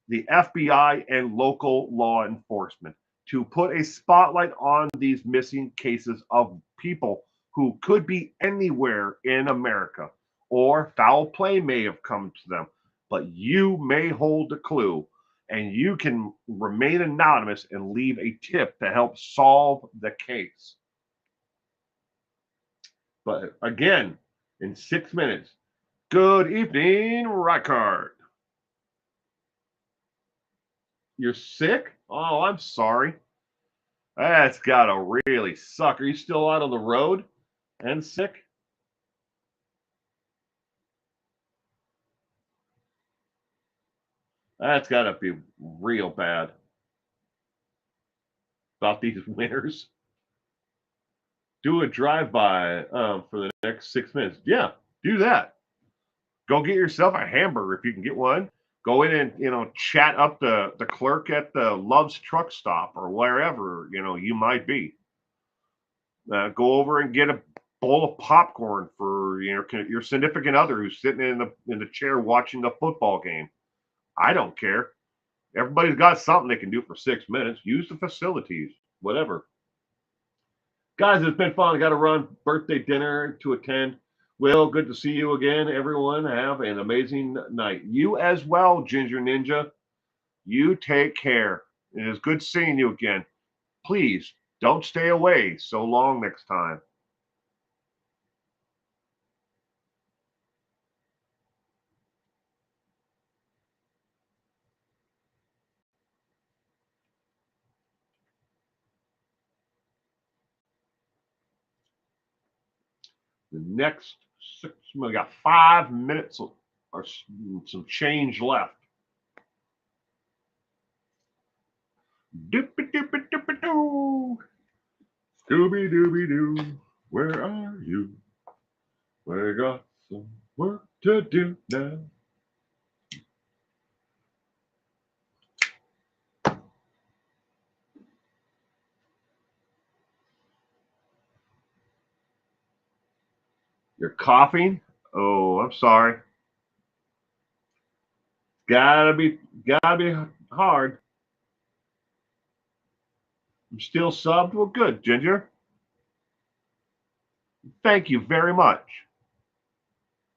Speaker 1: the FBI, and local law enforcement to put a spotlight on these missing cases of people who could be anywhere in America, or foul play may have come to them, but you may hold a clue, and you can remain anonymous and leave a tip to help solve the case. But again, in 6 minutes, good evening, Record. You're sick? Oh, I'm sorry. That's gotta really suck. Are you still out on the road and sick? That's gotta be real bad. About these winters. Do a drive-by for the next 6 minutes. Yeah, do that. Go get yourself a hamburger if you can get one. Go in and chat up the clerk at the Love's truck stop or wherever you might be. Go over and get a bowl of popcorn for your significant other who's sitting in the chair watching the football game. I don't care. Everybody's got something they can do for 6 minutes. Use the facilities, whatever. Guys, it's been fun. I got to run birthday dinner to attend. Will, good to see you again. Everyone, have an amazing night. You as well, Ginger Ninja. You take care. It is good seeing you again. Please don't stay away so long next time. The next we got 5 minutes or some change left. Doopy-doopy-doopy-doo. Scooby-Dooby-Doo, where are you? We got some work to do now. You're coughing? Oh, I'm sorry. Gotta be hard. I'm still subbed. Well, good, Ginger. Thank you very much.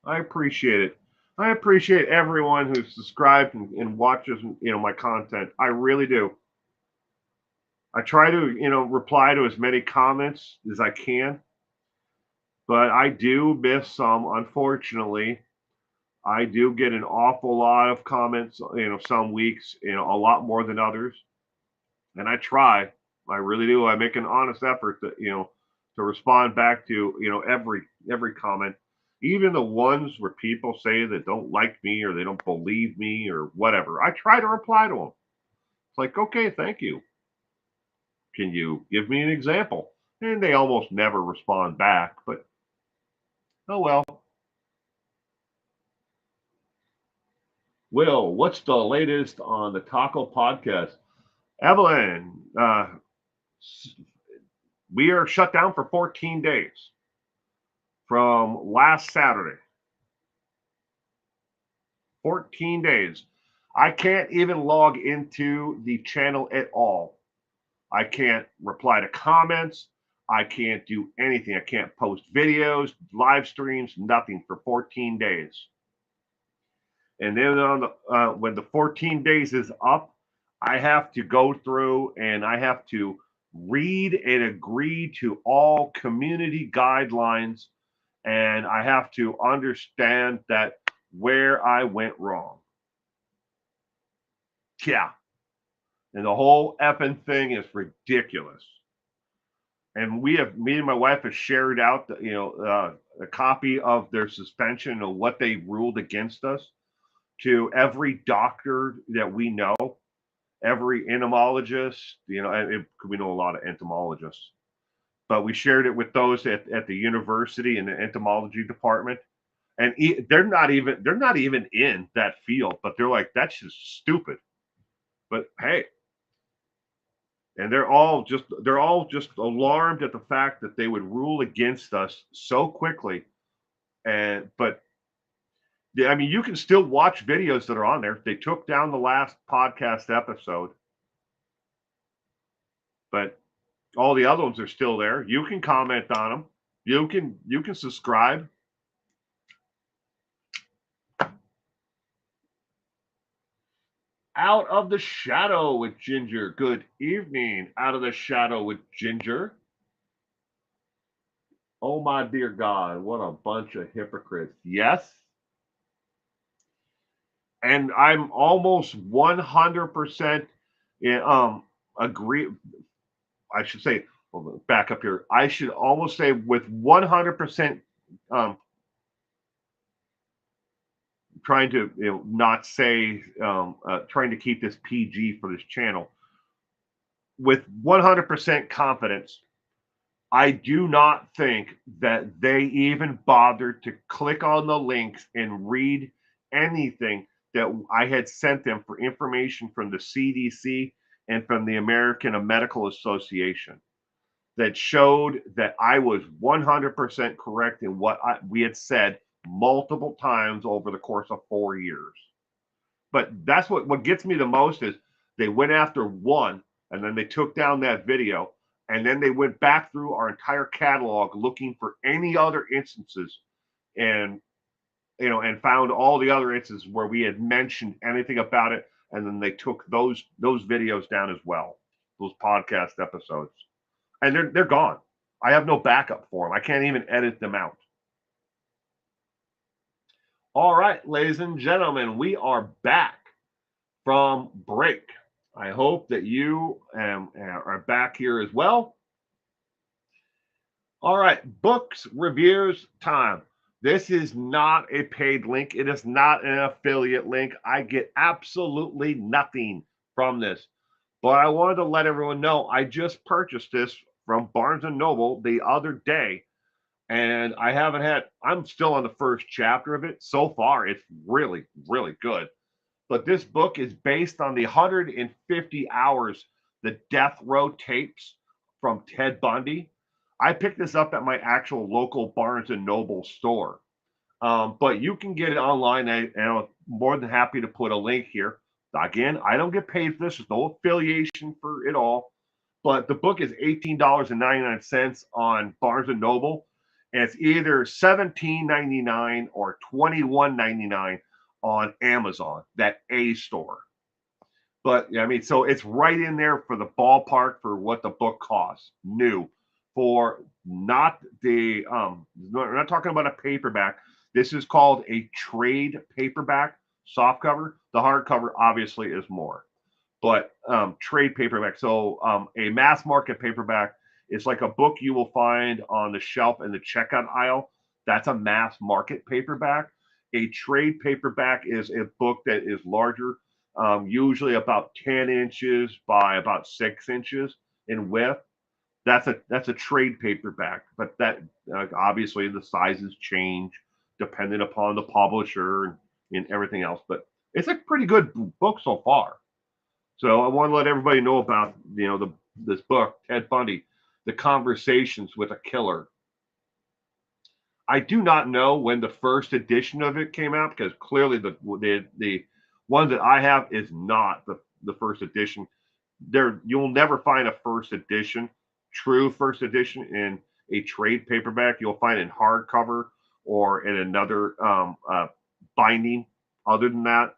Speaker 1: I appreciate it. I appreciate everyone who's subscribed and watches, my content. I really do. I try to, reply to as many comments as I can, but I do miss some, unfortunately. I do get an awful lot of comments, some weeks, a lot more than others. And I try. I really do. I make an honest effort to respond back to, every comment, even the ones where people say that don't like me or they don't believe me or whatever. I try to reply to them. It's like, okay, thank you. Can you give me an example? And they almost never respond back, but oh well. Will, what's the latest on the Taco podcast? Evelyn, we are shut down for 14 days from last Saturday. 14 days. I can't even log into the channel at all. I can't reply to comments. I can't do anything. I can't post videos, live streams, nothing for 14 days. And then on the when the 14 days is up, I have to go through and I have to read and agree to all community guidelines, and I have to understand that where I went wrong. Yeah. And the whole effing thing is ridiculous. And me and my wife have shared out, a copy of their suspension of what they ruled against us to every doctor that we know, every entomologist, and we know a lot of entomologists, but we shared it with those at the university in the entomology department. And they're not even in that field, but they're like, that's just stupid. But hey, and they're all just alarmed at the fact that they would rule against us so quickly. But I mean, you can still watch videos that are on there. They took down the last podcast episode, but all the other ones are still there. You can comment on them. You can subscribe. Out of the Shadow with Ginger. Good evening. Out of the Shadow with Ginger. Oh my dear God, what a bunch of hypocrites. Yes. And I'm almost 100% agree. I should say, back up here. I should almost say with 100% trying to not say trying to keep this PG for this channel. With 100% confidence, I do not think that they even bothered to click on the links and read anything that I had sent them for information from the CDC and from the American Medical Association. that showed that I was 100% correct in what we had said multiple times over the course of 4 years. But that's what gets me the most is they went after one, and then they took down that video, and then they went back through our entire catalog looking for any other instances, and and found all the other instances where we had mentioned anything about it, and then they took those videos down as well, those podcast episodes, and they're gone. I have no backup for them. I can't even edit them out. All right, ladies and gentlemen, we are back from break. I hope that you are back here as well. All right, books reviews time. This is not a paid link. It is not an affiliate link. I get absolutely nothing from this. But I wanted to let everyone know I just purchased this from Barnes & Noble the other day. And I'm still on the first chapter of it. So far, it's really, really good. But this book is based on the 150 hours, the death row tapes from Ted Bundy. I picked this up at my actual local Barnes & Noble store. But you can get it online, and I'm more than happy to put a link here. Again, I don't get paid for this. There's no affiliation for it all. But the book is $18.99 on Barnes & Noble. And it's either $17.99 or $21.99 on Amazon, that A store. But I mean, so it's right in there for the ballpark for what the book costs, new. For not the we're not talking about a paperback. This is called a trade paperback, softcover. The hardcover obviously is more, but trade paperback. So a mass market paperback is like a book you will find on the shelf in the checkout aisle. That's a mass market paperback. A trade paperback is a book that is larger, usually about 10 inches by about 6 inches in width. That's a trade paperback, but that obviously the sizes change depending upon the publisher and everything else. But it's a pretty good book so far. So I want to let everybody know about this book, Ted Bundy, The Conversations with a Killer. I do not know when the first edition of it came out, because clearly the one that I have is not the first edition. You'll never find a first edition, true first edition, in a trade paperback. You'll find it in hardcover or in another binding other than that,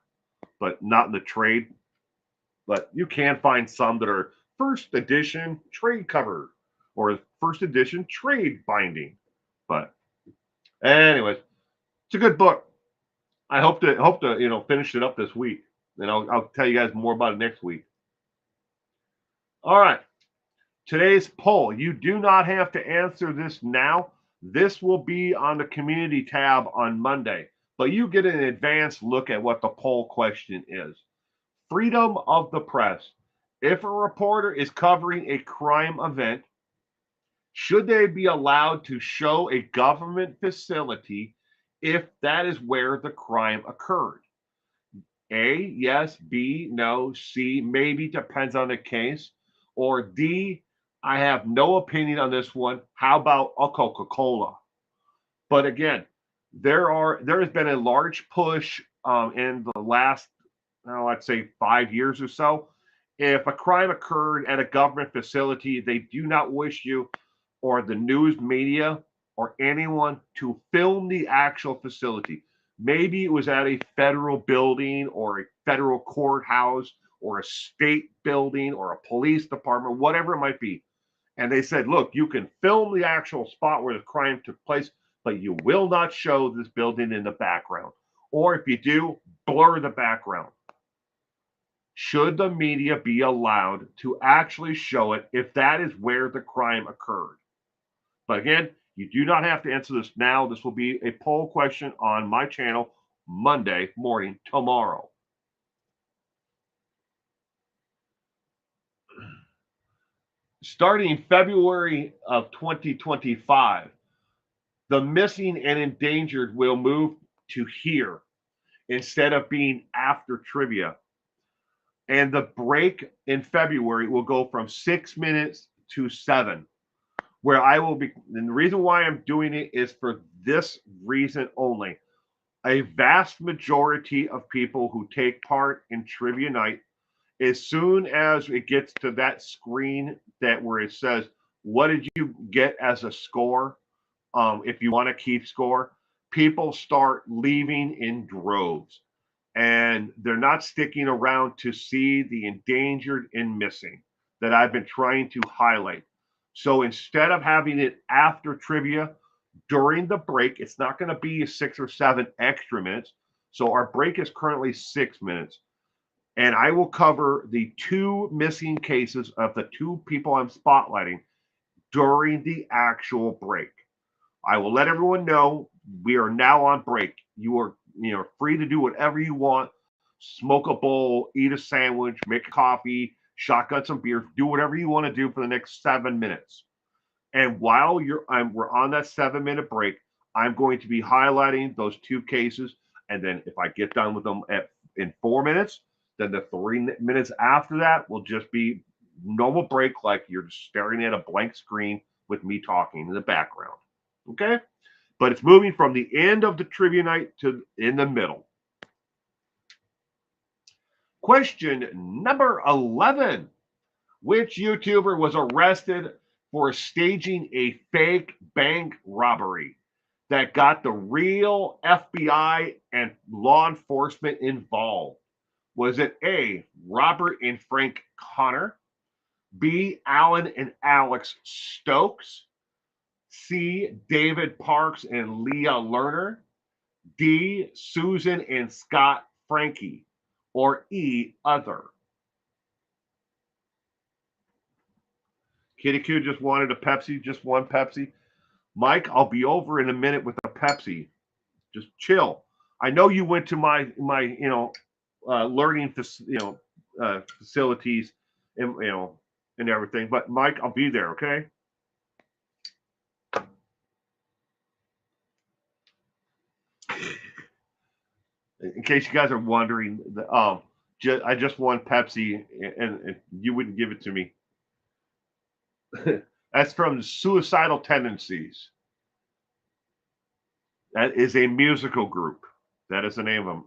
Speaker 1: but not in the trade. But you can find some that are first edition trade cover or first edition trade binding. But anyways, it's a good book. I hope to finish it up this week, and I'll tell you guys more about it next week. All right. Today's poll. You do not have to answer this now. This will be on the community tab on Monday, but you get an advanced look at what the poll question is. Freedom of the press. If a reporter is covering a crime event, should they be allowed to show a government facility if that is where the crime occurred? A, yes. B, no. C, maybe, depends on the case. Or D, I have no opinion on this one. How about a Coca-Cola? But again, there has been a large push in the last, let's say 5 years or so. If a crime occurred at a government facility, they do not wish you or the news media or anyone to film the actual facility. Maybe it was at a federal building or a federal courthouse or a state building or a police department, whatever it might be. And they said, look, you can film the actual spot where the crime took place, but you will not show this building in the background. Or if you do, blur the background. Should the media be allowed to actually show it if that is where the crime occurred? But again, you do not have to answer this now. This will be a poll question on my channel Monday morning, tomorrow. Starting February of 2025, the missing and endangered will move to here instead of being after trivia. And the break in February will go from 6 minutes to 7. where I will be, and the reason why I'm doing it is for this reason only. A vast majority of people who take part in trivia night, as soon as it gets to that screen that where it says, what did you get as a score? If you want to keep score, people start leaving in droves, and they're not sticking around to see the endangered and missing that I've been trying to highlight. So instead of having it after trivia, during the break, it's not going to be 6 or 7 extra minutes. So our break is currently 6 minutes. And I will cover the 2 missing cases of the 2 people I'm spotlighting during the actual break. I will let everyone know we are now on break. You are free to do whatever you want. Smoke a bowl, eat a sandwich, make a coffee, shotgun some beer, do whatever you want to do for the next 7 minutes. And while we're on that 7 minute break, I'm going to be highlighting those 2 cases. And then if I get done with them in 4 minutes, then the 3 minutes after that will just be normal break, like you're just staring at a blank screen with me talking in the background. Okay? But it's moving from the end of the trivia night to in the middle. Question number 11. Which YouTuber was arrested for staging a fake bank robbery that got the real FBI and law enforcement involved? Was it A, Robert and Frank Connor, B, Alan and Alex Stokes, C, David Parks and Leah Lerner, D, Susan and Scott Frankie, or E, other? Kitty Q just wanted a Pepsi, just one Pepsi. Mike, I'll be over in a minute with a Pepsi. Just chill. I know you went to my learning facilities and everything, but Mike, I'll be there. Okay. In case you guys are wondering, I just won Pepsi, and you wouldn't give it to me. That's from Suicidal Tendencies. That is a musical group. That is the name of them.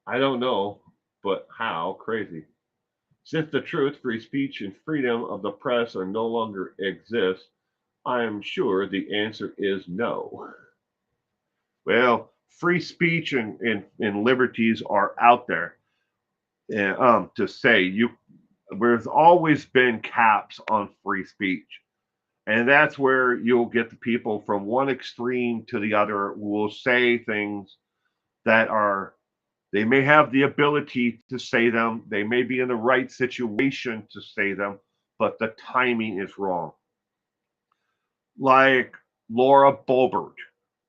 Speaker 1: I don't know, but how crazy. Since the truth, free speech, and freedom of the press are no longer exist, I am sure the answer is no. Well, free speech and liberties are out there. And to say there's always been caps on free speech. And that's where you'll get the people from one extreme to the other who will say things that they may have the ability to say them, they may be in the right situation to say them, but the timing is wrong. Like Laura Boebert,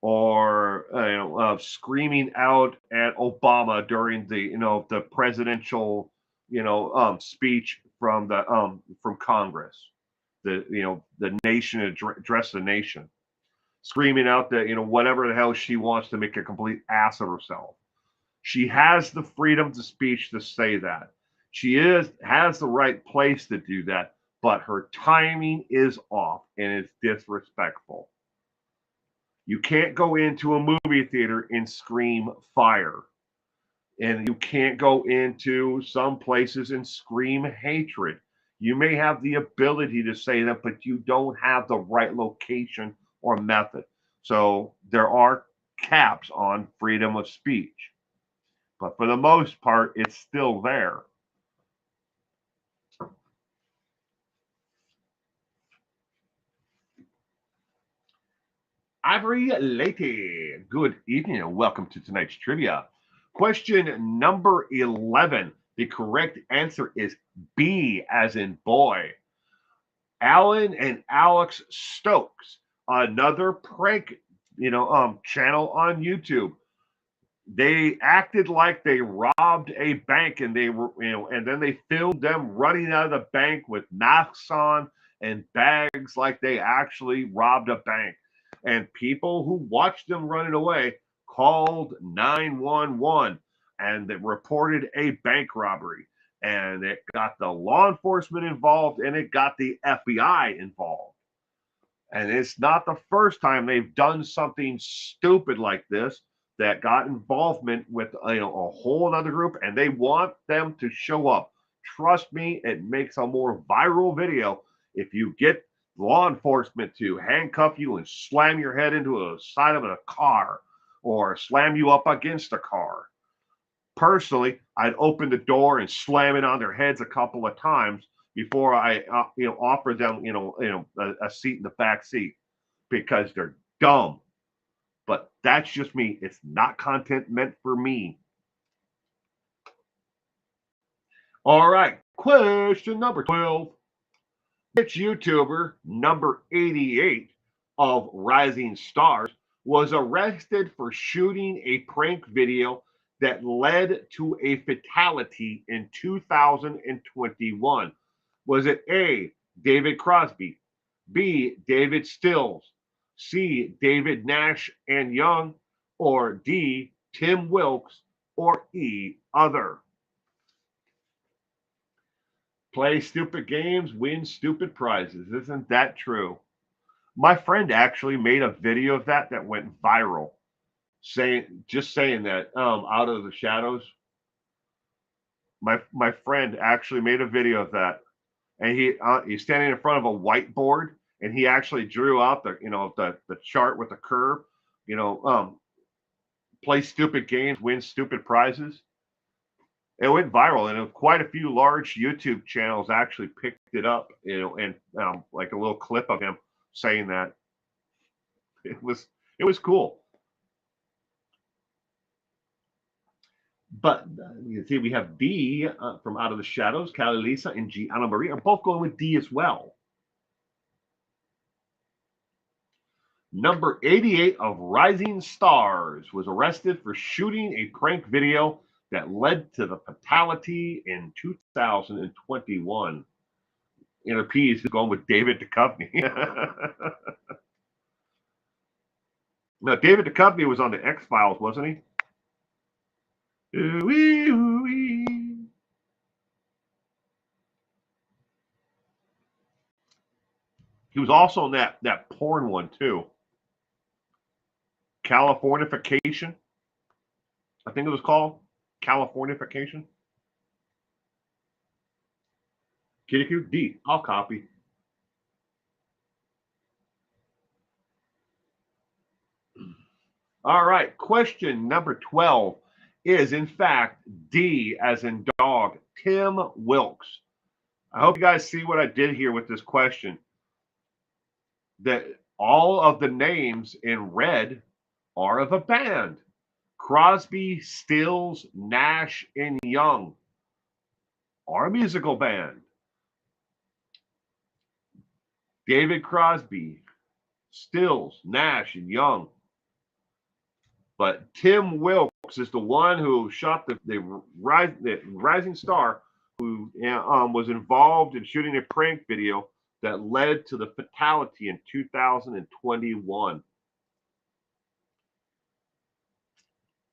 Speaker 1: or screaming out at Obama during the presidential speech from Congress, the nation address the nation, screaming out that whatever the hell she wants to make a complete ass of herself. She has the freedom of speech to say that. She has the right place to do that, but her timing is off and it's disrespectful. You can't go into a movie theater and scream fire. And you can't go into some places and scream hatred. You may have the ability to say that, but you don't have the right location or method. So there are caps on freedom of speech. But for the most part, it's still there. Ivory Lady, good evening and welcome to tonight's trivia. Question number 11. The correct answer is B, as in boy. Alan and Alex Stokes, another prank, channel on YouTube. They acted like they robbed a bank, and and then they filmed them running out of the bank with masks on and bags like they actually robbed a bank. And people who watched them running away called 911 and they reported a bank robbery. And it got the law enforcement involved and it got the FBI involved. And it's not the first time they've done something stupid like this that got involvement with a whole other group, and they want them to show up. Trust me, it makes a more viral video if you get law enforcement to handcuff you and slam your head into a side of a car or slam you up against a car. Personally, I'd open the door and slam it on their heads a couple of times before I, offer them, a seat in the back seat because they're dumb. But that's just me. It's not content meant for me. All right, question number 12. Which YouTuber, number 88 of Rising Stars, was arrested for shooting a prank video that led to a fatality in 2021? Was it A, David Crosby, B, David Stills, C, David Nash and Young, or D, Tim Wilkes, or E, other? Play stupid games, win stupid prizes. Isn't that true? My friend actually made a video of that went viral, saying that out of the shadows. My friend actually made a video of that, and he's standing in front of a whiteboard, and he actually drew out the chart with the curve. Play stupid games, win stupid prizes. It went viral, and quite a few large YouTube channels actually picked it up, and like a little clip of him saying that. It was cool. But you see, we have B from Out of the Shadows, Callie Lisa, and G Anna Marie are both going with D as well. Number 88 of Rising Stars was arrested for shooting a prank video that led to the fatality in 2021. Inner P is going with David Duchovny. Now, David Duchovny was on the X-Files, wasn't he? Ooh-wee, ooh-wee. He was also in that porn one too. Californication, I think it was called. Californication. Kitty Q D. I'll copy. All right. Question number 12 is, in fact, D as in dog, Tim Wilkes. I hope you guys see what I did here with this question. That all of the names in red are of a band. Crosby, Stills, Nash, and Young are a musical band. David Crosby, Stills, Nash, and Young. But Tim Wilkes is the one who shot the Rising Star, who was involved in shooting a prank video that led to the fatality in 2021.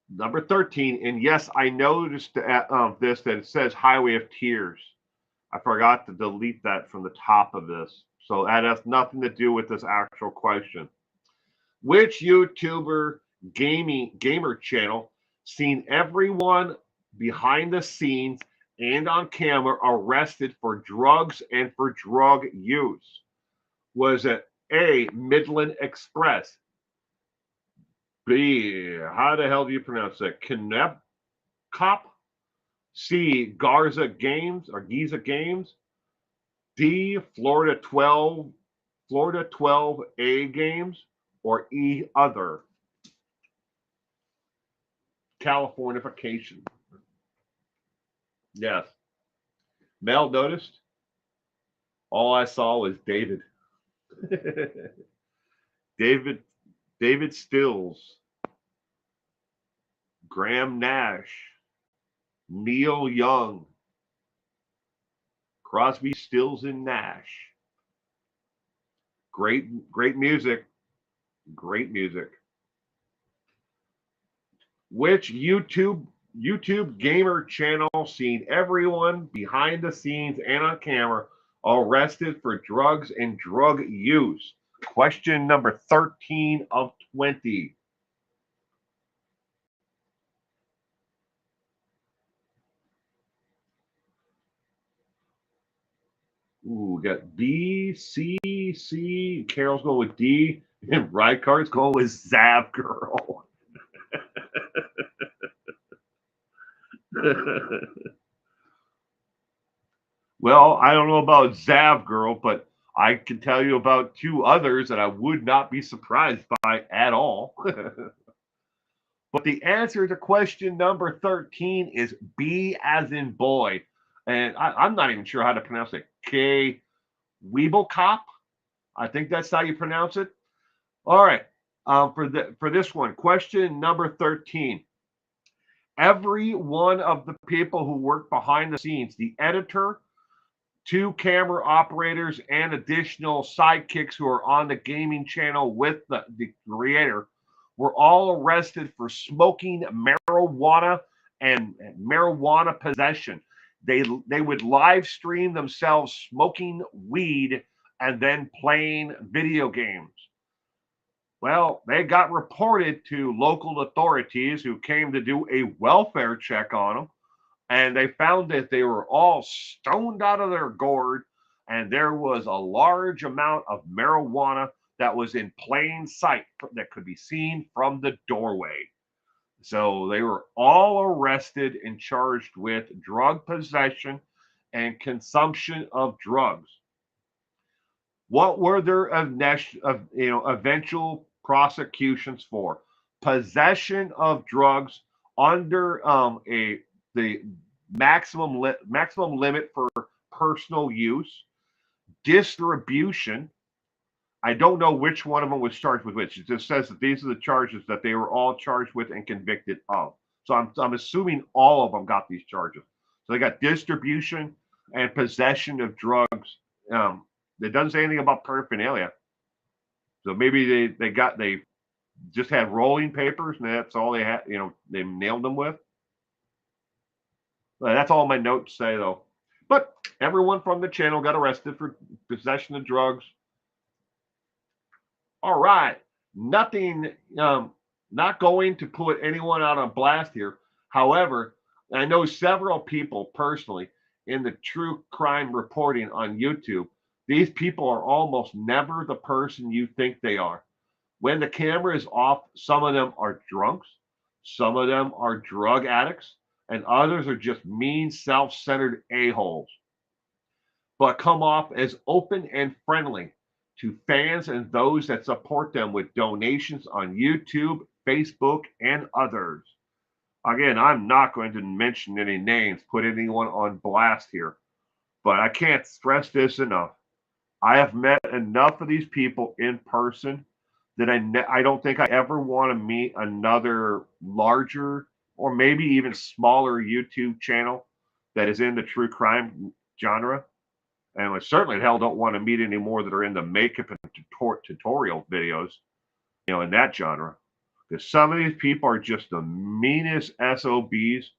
Speaker 1: Number 13, and yes, I noticed that it says Highway of Tears. I forgot to delete that from the top of this. So that has nothing to do with this actual question. Which YouTuber gamer channel seen everyone behind the scenes and on camera arrested for drugs and for drug use? Was it A, Midland Express, B, how the hell do you pronounce that? Knep Cop, C, Garza Games or Giza Games, D, Florida 12A Games, or E, other? Californication. Yes. Mel noticed. All I saw was David. David Stills, Graham Nash, Neil Young, Crosby, Stills, and Nash. Great music. Great music. Which YouTube gamer channel seen everyone behind the scenes and on camera arrested for drugs and drug use? Question number 13 of 20. Ooh, we got B, C, C. Carol's going with D, and Rykart's going with Zav Girl. Well, I don't know about Zav Girl, but I can tell you about two others that I would not be surprised by at all. But the answer to question number 13 is B as in boy. And I'm not even sure how to pronounce it. K. Weebelkop. I think that's how you pronounce it. All right. For this one, question number 13. Every one of the people who work behind the scenes, the editor, two camera operators, and additional sidekicks who are on the gaming channel with the creator, were all arrested for smoking marijuana and marijuana possession. They would live stream themselves smoking weed and then playing video games. Well, they got reported to local authorities who came to do a welfare check on them, and they found that they were all stoned out of their gourd, and there was a large amount of marijuana that was in plain sight that could be seen from the doorway. So they were all arrested and charged with drug possession and consumption of drugs. What were their eventual prosecutions for? Possession of drugs under the maximum limit for personal use, distribution. I don't know which one of them was charged with which. It just says that these are the charges that they were all charged with and convicted of. So I'm assuming all of them got these charges. So they got distribution and possession of drugs. It doesn't say anything about paraphernalia. So maybe they just had rolling papers and that's all they had. They nailed them with. That's all my notes say though. But everyone from the channel got arrested for possession of drugs. All right, nothing. Not going to put anyone out on blast here. However, I know several people personally in the true crime reporting on YouTube. These people are almost never the person you think they are. When the camera is off, some of them are drunks, some of them are drug addicts, and others are just mean, self-centered a-holes, but come off as open and friendly to fans and those that support them with donations on YouTube, Facebook, and others. Again, I'm not going to mention any names, put anyone on blast here, but I can't stress this enough. I have met enough of these people in person that I don't think I ever want to meet another larger or maybe even smaller YouTube channel that is in the true crime genre. And I certainly hell don't want to meet any more that are in the makeup and tutorial videos, in that genre. Because some of these people are just the meanest SOBs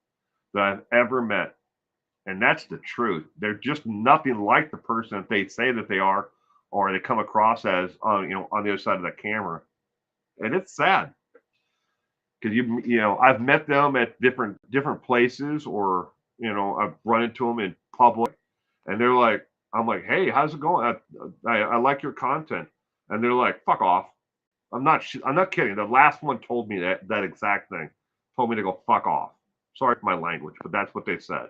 Speaker 1: that I've ever met. And that's the truth. They're just nothing like the person that they say that they are, or they come across as on the other side of the camera. And it's sad because I've met them at different places, or I've run into them in public, and they're like, I'm like, hey, how's it going? I like your content, and they're like, fuck off. I'm not kidding. The last one told me that exact thing. Told me to go fuck off. Sorry for my language, but that's what they said.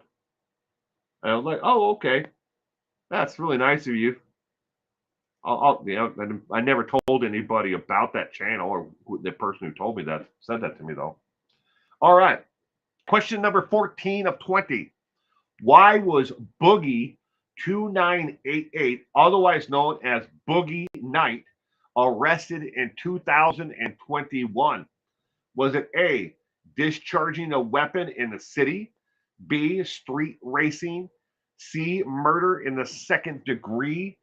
Speaker 1: And I was like, oh, okay, that's really nice of you. I never told anybody about that channel or the person who told me that said that to me though. All right, question number 14 of 20. Why was Boogie 2988, otherwise known as Boogie Knight, arrested in 2021? Was it A, discharging a weapon in the city, B, street racing, C, murder in the second degree,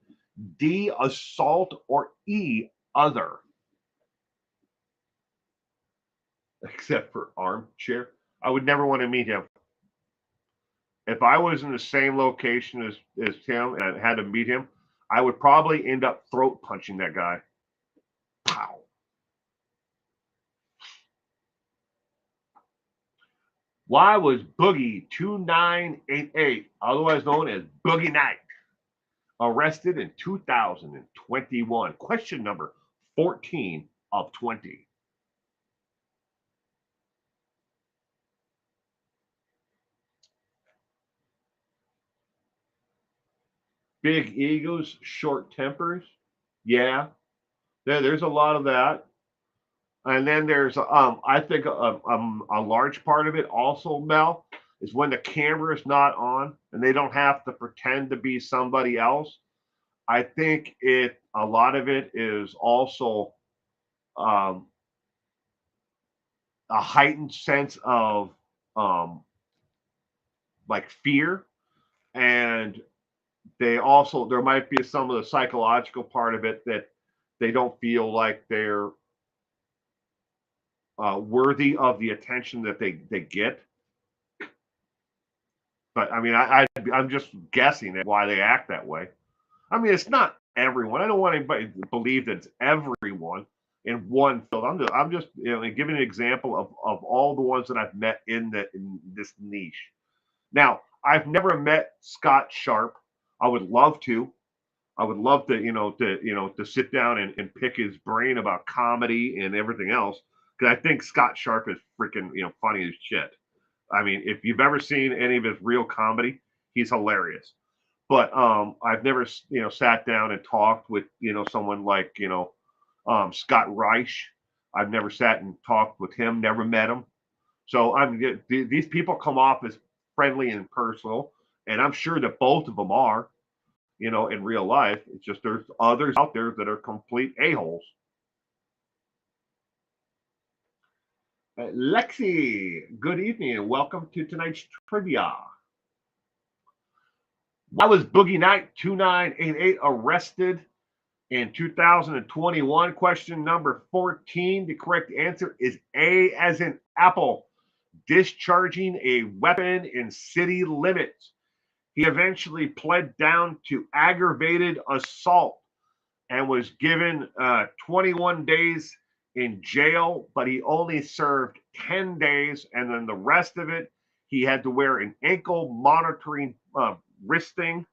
Speaker 1: D, assault, or E, other? except for armchair. I would never want to meet him. If I was in the same location as him and I had to meet him, I would probably end up throat punching that guy. Pow. Why was Boogie 2988, otherwise known as Boogie Night, arrested in 2021? Question number 14 of 20. Big egos, short tempers. Yeah, there's a lot of that. And then there's, I think a large part of it also, Mel, is when the camera is not on and they don't have to pretend to be somebody else. I think a lot of it is also um, a heightened sense of um, like fear, and there might be some of the psychological part of it that they don't feel like they're worthy of the attention that they get. But I mean, I'm just guessing at why they act that way. I mean, it's not everyone. I don't want anybody to believe that it's everyone in one field. I'm just giving an example of all the ones that I've met in this niche. Now, I've never met Scott Sharp. I would love to. I would love to, to sit down and pick his brain about comedy and everything else, because I think Scott Sharp is freaking, funny as shit. I mean, if you've ever seen any of his real comedy, he's hilarious. But I've never, sat down and talked with, someone like, Scott Reich. I've never sat and talked with him, never met him. So I mean, these people come off as friendly and personal, and I'm sure that both of them are, in real life. It's just there's others out there that are complete a-holes. Lexi, good evening and welcome to tonight's trivia. Why was Boogie Night 2988 arrested in 2021? Question number 14. The correct answer is A as in apple, discharging a weapon in city limits. He eventually pled down to aggravated assault and was given 21 days in jail, but he only served 10 days. And then the rest of it, he had to wear an ankle monitoring wrist thing,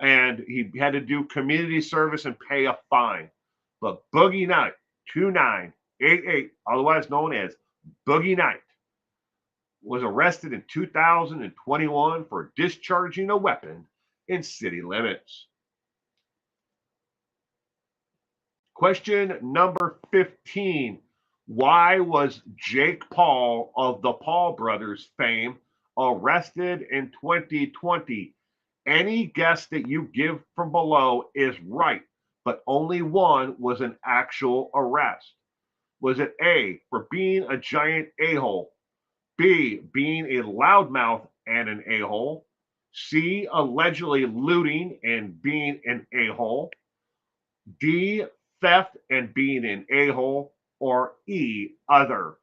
Speaker 1: and he had to do community service and pay a fine. But Boogie Night 2988, otherwise known as Boogie Night, was arrested in 2021 for discharging a weapon in city limits. Question number 15. Why was Jake Paul of the Paul Brothers fame arrested in 2020? Any guess that you give from below is right, but only one was an actual arrest. Was it A, for being a giant a-hole? B, being a loudmouth and an a-hole? C, allegedly looting and being an a-hole? D, theft and being an a-hole? Or E, other?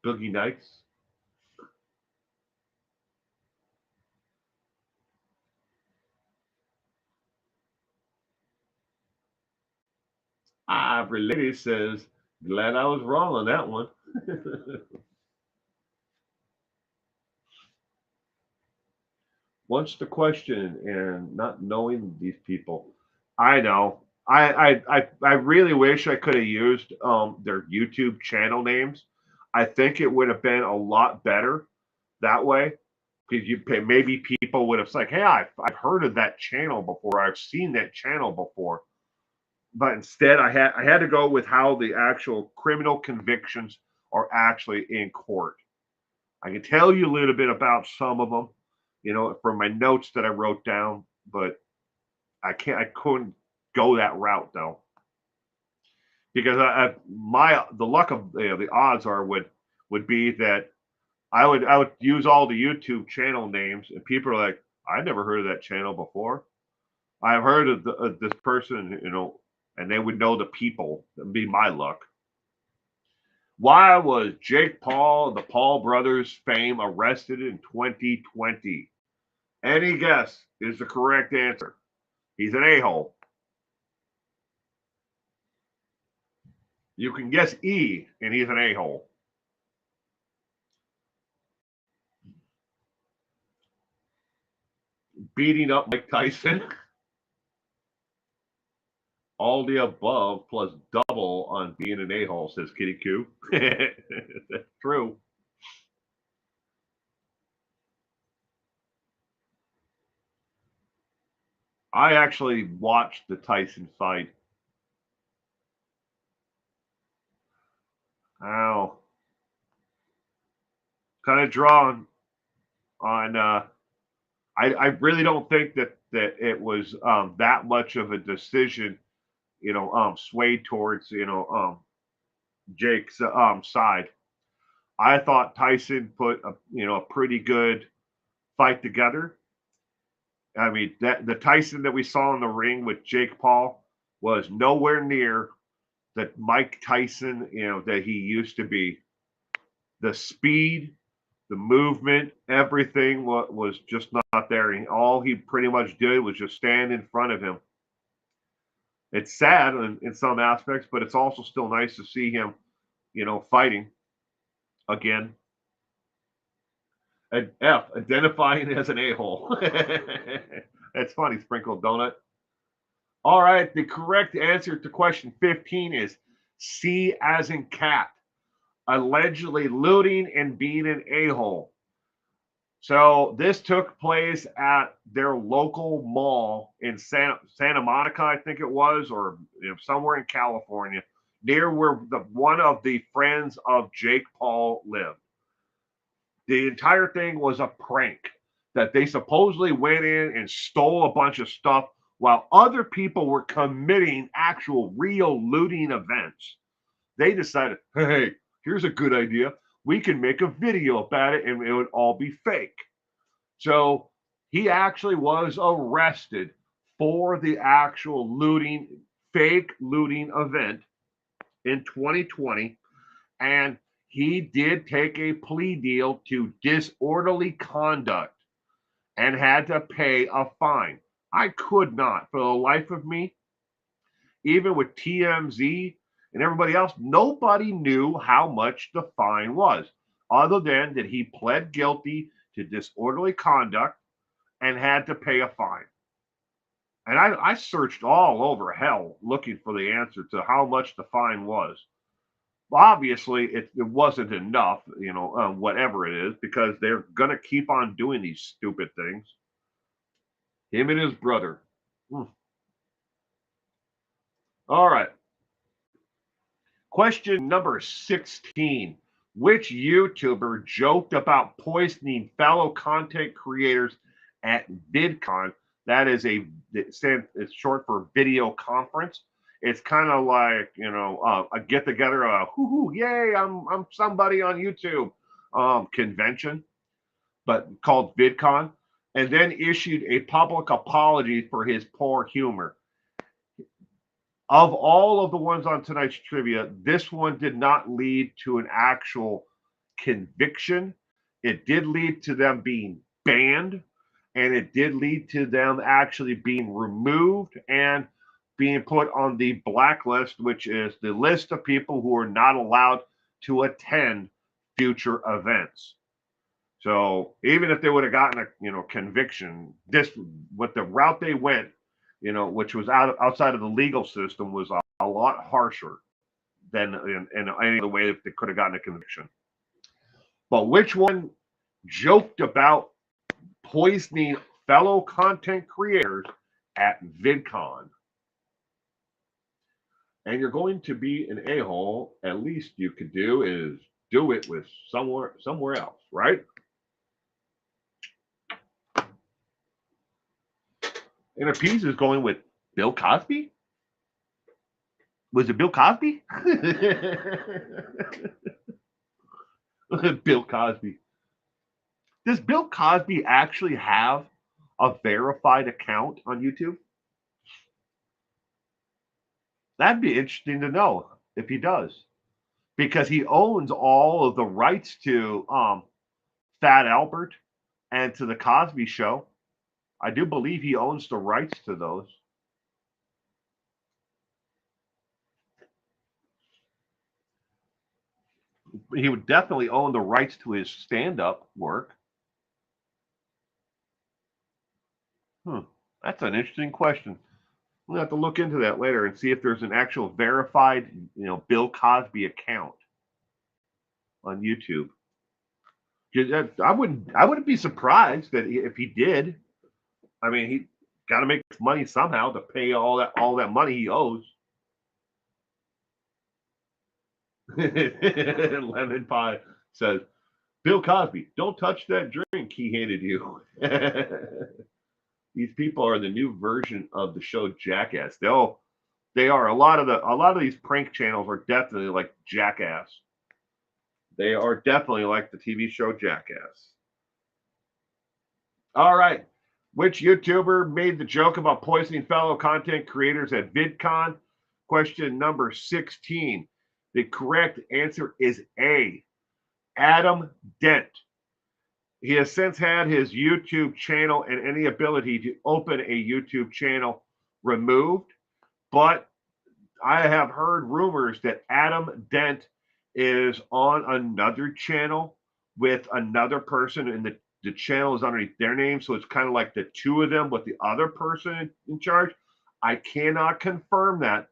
Speaker 1: Boogie Nights. Lady says, glad I was wrong on that one. What's the question? And not knowing these people, I know. I really wish I could have used their YouTube channel names. I think it would have been a lot better that way, because maybe people would have said, "Hey, I've heard of that channel before. I've seen that channel before." But instead, I had to go with how the actual criminal convictions are actually in court. I can tell you a little bit about some of them, from my notes that I wrote down, but I couldn't go that route though, because the luck of the odds are would be that I would use all the YouTube channel names, and people are like, I never heard of that channel before. I've heard of this person, and they would know the people. That'd be my luck. Why was Jake Paul, the Paul brothers fame, arrested in 2020? Any guess is the correct answer. He's an a-hole. You can guess E, and he's an a-hole. Beating up Mike Tyson. All the above plus double on being an a-hole, says Kitty Q. That's true. I actually watched the Tyson fight. Ow. Kind of drawn on. I really don't think that it was that much of a decision. Swayed towards Jake's side. I thought Tyson put a pretty good fight together. I mean, that the Tyson that we saw in the ring with Jake Paul was nowhere near the Mike Tyson, that he used to be. The speed, the movement, everything was just not there. All he pretty much did was just stand in front of him. It's sad in some aspects, but it's also still nice to see him, fighting again. And F, identifying as an a-hole. That's funny, Sprinkled Donut. All right, the correct answer to question 15 is C as in cat. Allegedly looting and being an a-hole. So this took place at their local mall in Santa Monica, I think it was, or somewhere in California, near where one of the friends of Jake Paul lived. The entire thing was a prank that they supposedly went in and stole a bunch of stuff while other people were committing actual real looting events. They decided, hey, here's a good idea. We can make a video about it and it would all be fake. So he actually was arrested for the actual fake looting event in 2020. And he did take a plea deal to disorderly conduct and had to pay a fine. I could not, for the life of me, even with TMZ and everybody else, nobody knew how much the fine was, other than that he pled guilty to disorderly conduct and had to pay a fine. And I searched all over hell looking for the answer to how much the fine was. Obviously, it wasn't enough, whatever it is, because they're going to keep on doing these stupid things. Him and his brother. All right. Question number 16. Which YouTuber joked about poisoning fellow content creators at VidCon? That is it's short for video conference. It's kind of like, a get together, yay, I'm somebody on YouTube convention, but called VidCon, and then issued a public apology for his poor humor. Of all of the ones on tonight's trivia, this one did not lead to an actual conviction. It did lead to them being banned, and it did lead to them actually being removed and being put on the blacklist, which is the list of people who are not allowed to attend future events. So even if they would have gotten a conviction, with the route they went, which was outside of the legal system, was a lot harsher than in any other way that they could have gotten a conviction. But which one joked about poisoning fellow content creators at VidCon? And you're going to be an a-hole. At least you could do is do it with somewhere else, right? And Appease is going with Bill Cosby? Was it Bill Cosby? Bill Cosby. Does Bill Cosby actually have a verified account on YouTube? That'd be interesting to know if he does, because he owns all of the rights to Fat Albert and to the Cosby Show. I do believe he owns the rights to those. He would definitely own the rights to his stand-up work. That's an interesting question. We'll have to look into that later and see if there's an actual verified, Bill Cosby account on YouTube. I wouldn't be surprised that if he did. I mean, he got to make money somehow to pay all that money he owes. Lemon Pie says, Bill Cosby, don't touch that drink he handed you. These people are the new version of the show Jackass. They are. A lot of these prank channels are definitely like Jackass. They are definitely like the TV show Jackass. All right. Which YouTuber made the joke about poisoning fellow content creators at VidCon? Question number 16. The correct answer is A. Adam Dent. He has since had his YouTube channel and any ability to open a YouTube channel removed, but I have heard rumors that Adam Dent is on another channel with another person, and the channel is underneath their name. So it's kind of like the two of them with the other person in charge. I cannot confirm that.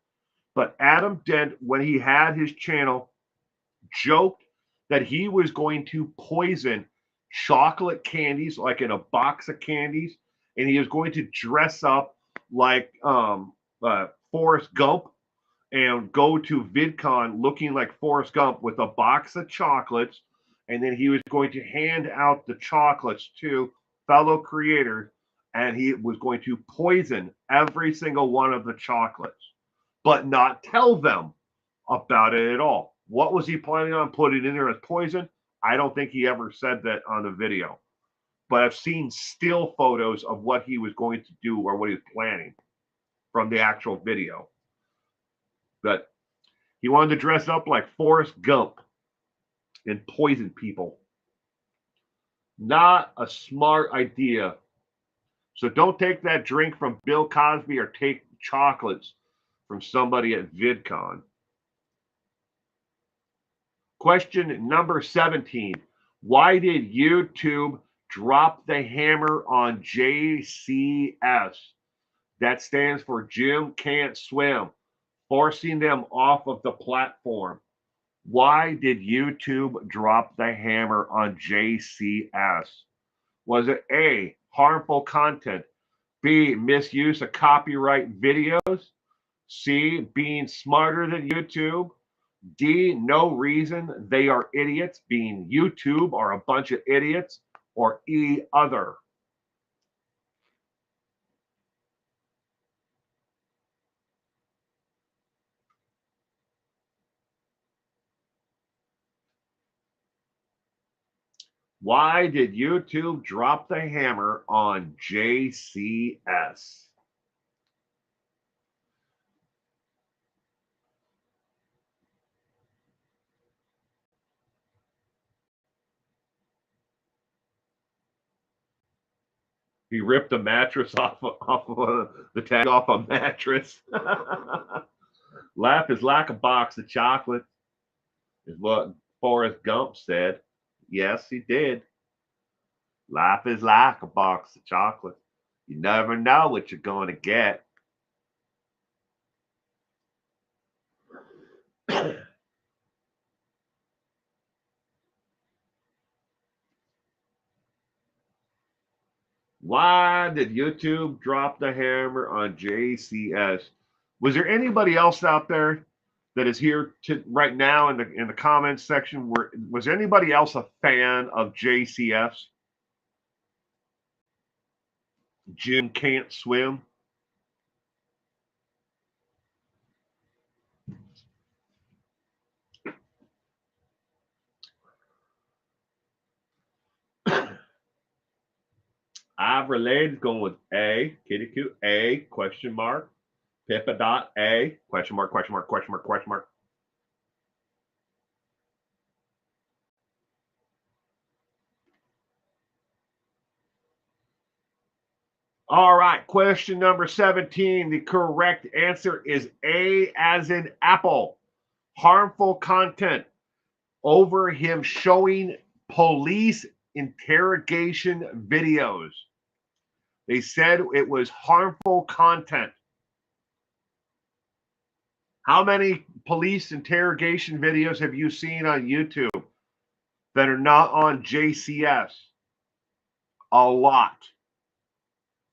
Speaker 1: But Adam Dent, when he had his channel, joked that he was going to poison chocolate candies, like in a box of candies, and he was going to dress up like Forrest Gump and go to VidCon looking like Forrest Gump with a box of chocolates, and then he was going to hand out the chocolates to fellow creators, and he was going to poison every single one of the chocolates, but not tell them about it at all. What was he planning on putting in there as poison? I don't think he ever said that on the video, but I've seen still photos of what he was going to do or what he was planning from the actual video. But he wanted to dress up like Forrest Gump and poison people. Not a smart idea. So don't take that drink from Bill Cosby or take chocolates from somebody at VidCon. Question number 17. Why did YouTube drop the hammer on JCS? That stands for Jim Can't Swim, forcing them off of the platform. Why did YouTube drop the hammer on JCS? Was it A, harmful content, B, misuse of copyright videos, C, being smarter than YouTube, D, no reason, they are idiots, being YouTube are a bunch of idiots, or E, other? Why did YouTube drop the hammer on JCS? He ripped a mattress off of the tag off a mattress. Life is like a box of chocolate, is what Forrest Gump said. Yes, he did. Life is like a box of chocolate. You never know what you're going to get. Why did YouTube drop the hammer on JCS? Was there anybody else out there that is here right now in the comments section? Was anybody else a fan of JCS? Jim Can't Swim. I've related going with A, Kitty Coo, A, question mark. Pippa.A, question mark, question mark, question mark, question mark. All right, question number 17. The correct answer is A as in apple. Harmful content over him showing police interrogation videos. They said it was harmful content. How many police interrogation videos have you seen on YouTube that are not on JCS? A lot.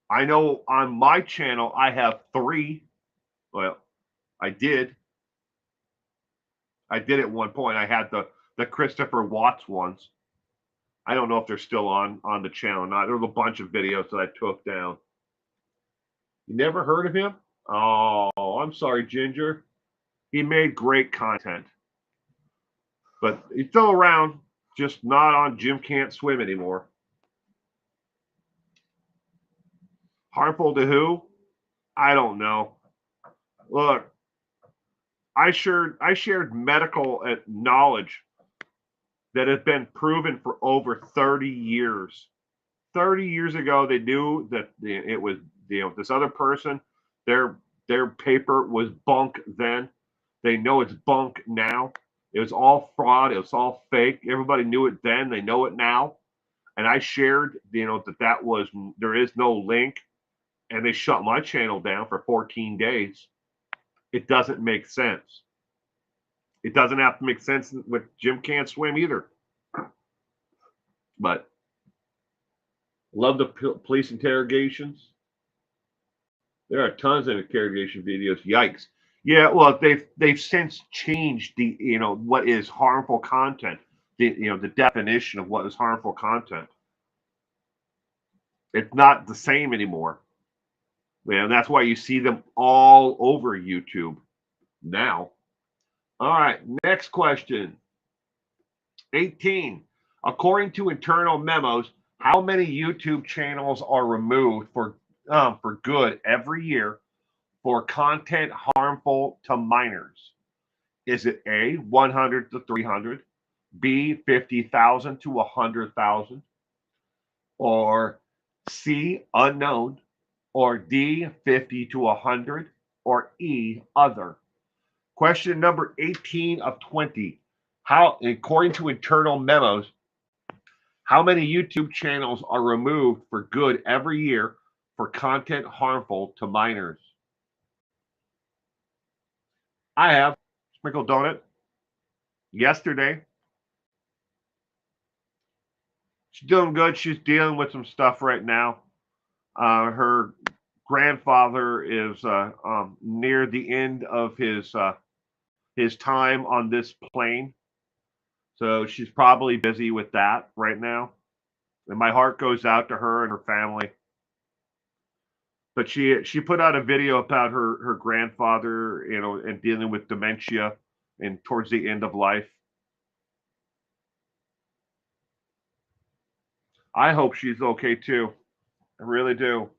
Speaker 1: I know on my channel I have 3. Well, I did. I did at one point. I had the Christopher Watts ones. I don't know if they're still on the channel or not. There was a bunch of videos that I took down. You never heard of him? Oh, I'm sorry, Ginger. He made great content. But he's still around, just not on Jim Can't Swim anymore. Harmful to who? I don't know. Look, I shared medical knowledge that has been proven for over 30 years. 30 years ago, they knew that it was this other person. Their paper was bunk then. They know it's bunk now. It was all fraud. It was all fake. Everybody knew it then. They know it now. And I shared, that was there is no link, and they shut my channel down for 14 days. It doesn't make sense. It doesn't have to make sense with Jim Can't Swim either. But love the police interrogations. There are tons of interrogation videos. Yikes. Yeah, well, they've since changed the what is harmful content. The definition of what is harmful content. It's not the same anymore. And that's why you see them all over YouTube now. All right, next question. 18. According to internal memos, how many YouTube channels are removed for good every year for content harmful to minors? Is it A, 100 to 300, B, 50,000 to 100,000, or C, unknown, or D, 50 to 100, or E, other? Question number 18 of 20. How, according to internal memos, how many YouTube channels are removed for good every year for content harmful to minors? I have Sprinkle Donut yesterday. She's doing good. She's dealing with some stuff right now. Her grandfather is near the end of his time on this plane. So she's probably busy with that right now. And my heart goes out to her and her family. But she put out a video about her grandfather, and dealing with dementia and towards the end of life. I hope she's okay too. I really do.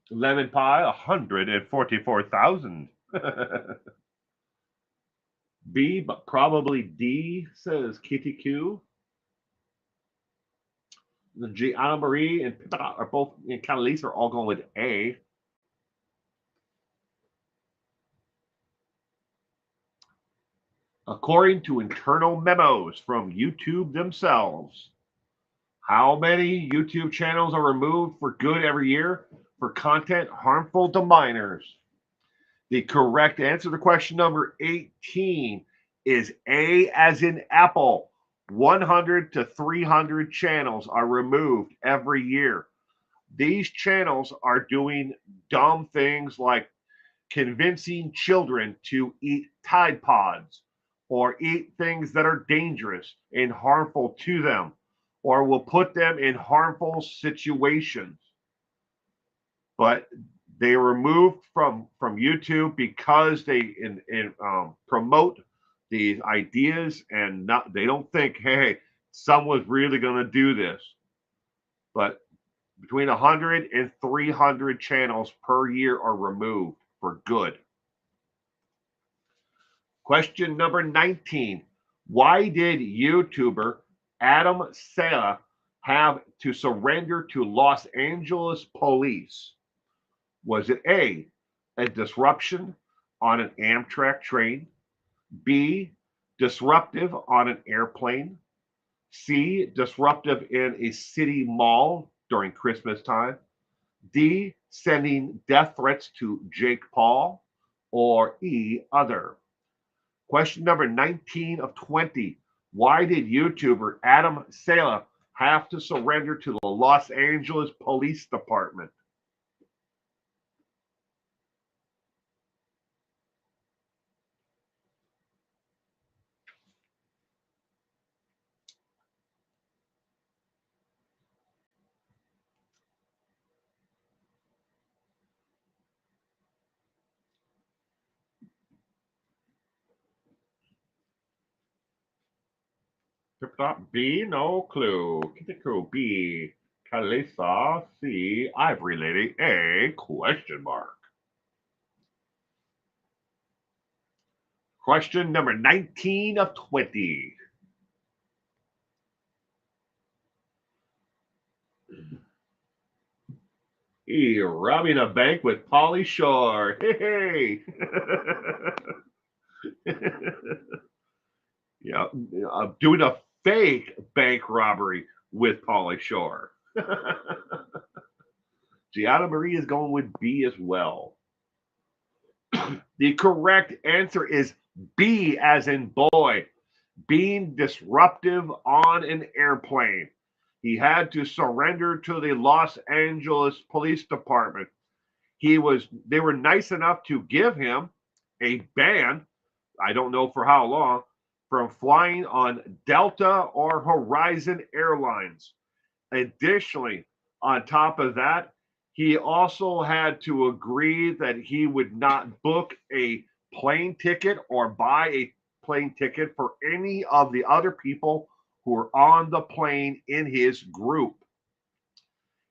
Speaker 1: Lemon pie, 144,000. B, but probably D, says Kitty Q. The G, Anna Marie and Pippa are both, and Catalise are all going with A. According to internal memos from YouTube themselves, how many YouTube channels are removed for good every year for content harmful to minors? The correct answer to question number 18 is A as in apple. 100 to 300 channels are removed every year. These channels are doing dumb things like convincing children to eat Tide Pods or eat things that are dangerous and harmful to them, or will put them in harmful situations. But they are removed from YouTube because they promote these ideas, and they don't think, hey, someone's really going to do this. But Between 100 and 300 channels per year are removed for good. Question number 19. Why did YouTuber Adam Sela have to surrender to Los Angeles police? Was it A, a disruption on an Amtrak train? B, disruptive on an airplane? C, disruptive in a city mall during Christmas time? D, sending death threats to Jake Paul? Or E, other? Question number 19 of 20. Why did YouTuber Adam Sela have to surrender to the Los Angeles Police Department? B, no clue. Kitiko, B, Kalesa, C, Ivory Lady, A, question mark. Question number 19 of 20. E, robbing a bank with Pauly Shore. Hey, hey. Yeah, doing a fake bank robbery with Pauly Shore. Gianna Marie is going with B as well. The correct answer is B as in boy, being disruptive on an airplane. He had to surrender to the Los Angeles Police Department. They were nice enough to give him a ban, I don't know for how long, from flying on Delta or Horizon Airlines. Additionally, on top of that, he also had to agree that he would not book a plane ticket or buy a plane ticket for any of the other people who were on the plane in his group.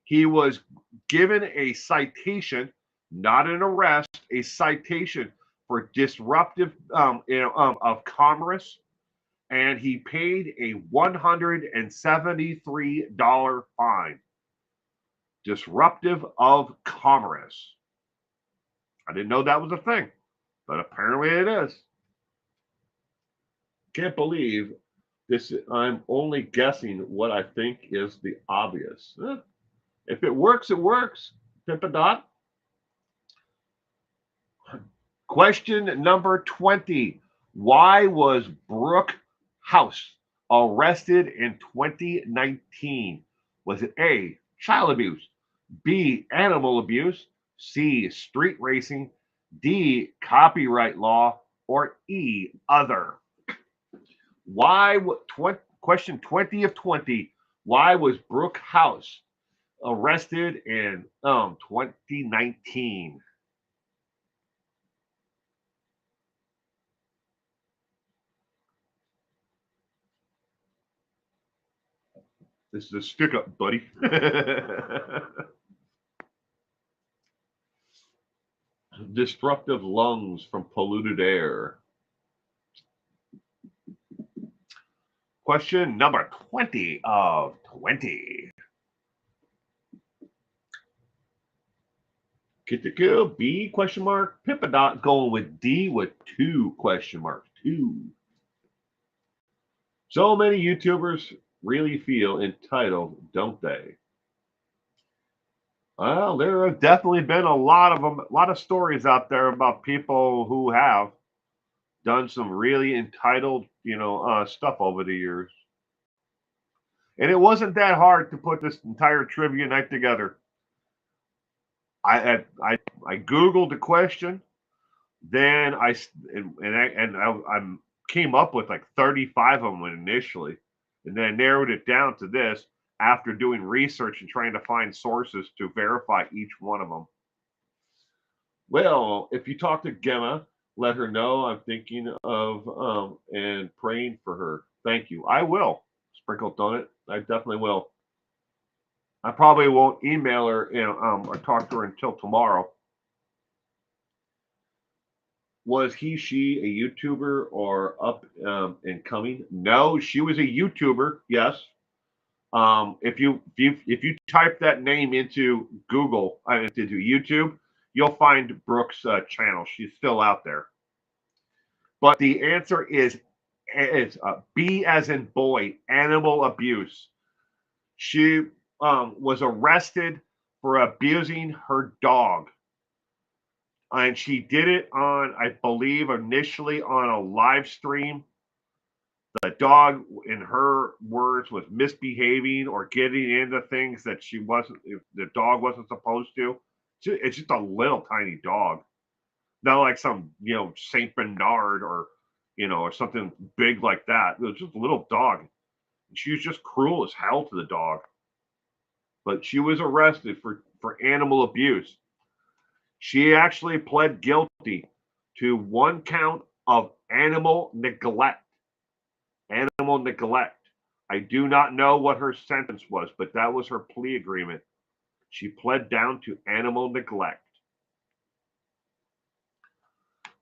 Speaker 1: He was given a citation, not an arrest, a citation for disruptive of commerce, and he paid a $173 fine. Disruptive of commerce. I didn't know that was a thing, but apparently it is. Can't believe this. I'm only guessing what I think is the obvious. If it works, it works. Pippadot. Question number 20. Why was Brooke House arrested in 2019? Was it A, child abuse, B, animal abuse, C, street racing, D, copyright law, or E, other? Question 20 of 20. Why was Brooke House arrested in 2019? This is a stick up, buddy. Disruptive lungs from polluted air. Question number 20 of 20. Get the kill, B, question mark. Pippadot going with D with 2 question marks. 2. So many YouTubers really feel entitled, don't they? Well, there have definitely been a lot of them, a lot of stories out there about people who have done some really entitled, stuff over the years. And it wasn't that hard to put this entire trivia night together. I googled the question, then I came up with like 35 of them initially, and then I narrowed it down to this after doing research and trying to find sources to verify each one of them. Well, if you talk to Gemma, let her know I'm thinking of and praying for her. Thank you. I will. Sprinkle Donut. I definitely will. I probably won't email her, or talk to her until tomorrow. Was she a YouTuber or up and coming? No, she was a YouTuber. Yes. If you type that name into Google, into YouTube, you'll find Brooke's channel. She's still out there. But the answer is B as in boy, animal abuse. She was arrested for abusing her dog. And she did it on, I believe, initially on a live stream. The dog, in her words, was misbehaving or getting into things that she wasn't, if the dog wasn't supposed to. It's just a little tiny dog, not like some, Saint Bernard or something big like that. It was just a little dog. She was just cruel as hell to the dog. But she was arrested for animal abuse. She actually pled guilty to one count of animal neglect. Animal neglect. I do not know what her sentence was, but that was her plea agreement. She pled down to animal neglect.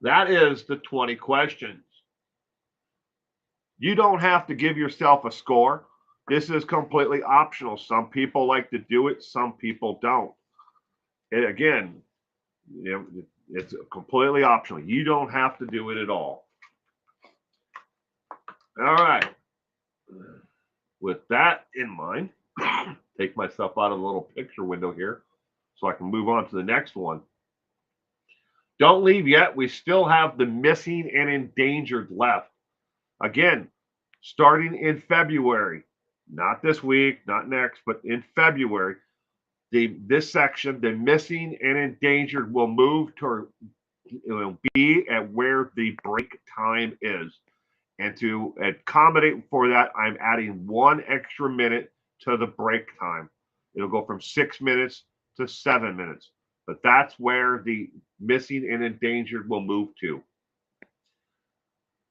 Speaker 1: That is the 20 questions. You don't have to give yourself a score. This is completely optional. Some people like to do it, some people don't. And again, it's completely optional. You don't have to do it at all. All right. With that in mind, take myself out of the little picture window here so I can move on to the next one. Don't leave yet. We still have the missing and endangered left. Again, starting in February, not this week, not next, but in February, this section, the missing and endangered, will move to, it will be at where the break time is. And to accommodate for that, I'm adding 1 extra minute to the break time. It'll go from 6 minutes to 7 minutes. But that's where the missing and endangered will move to.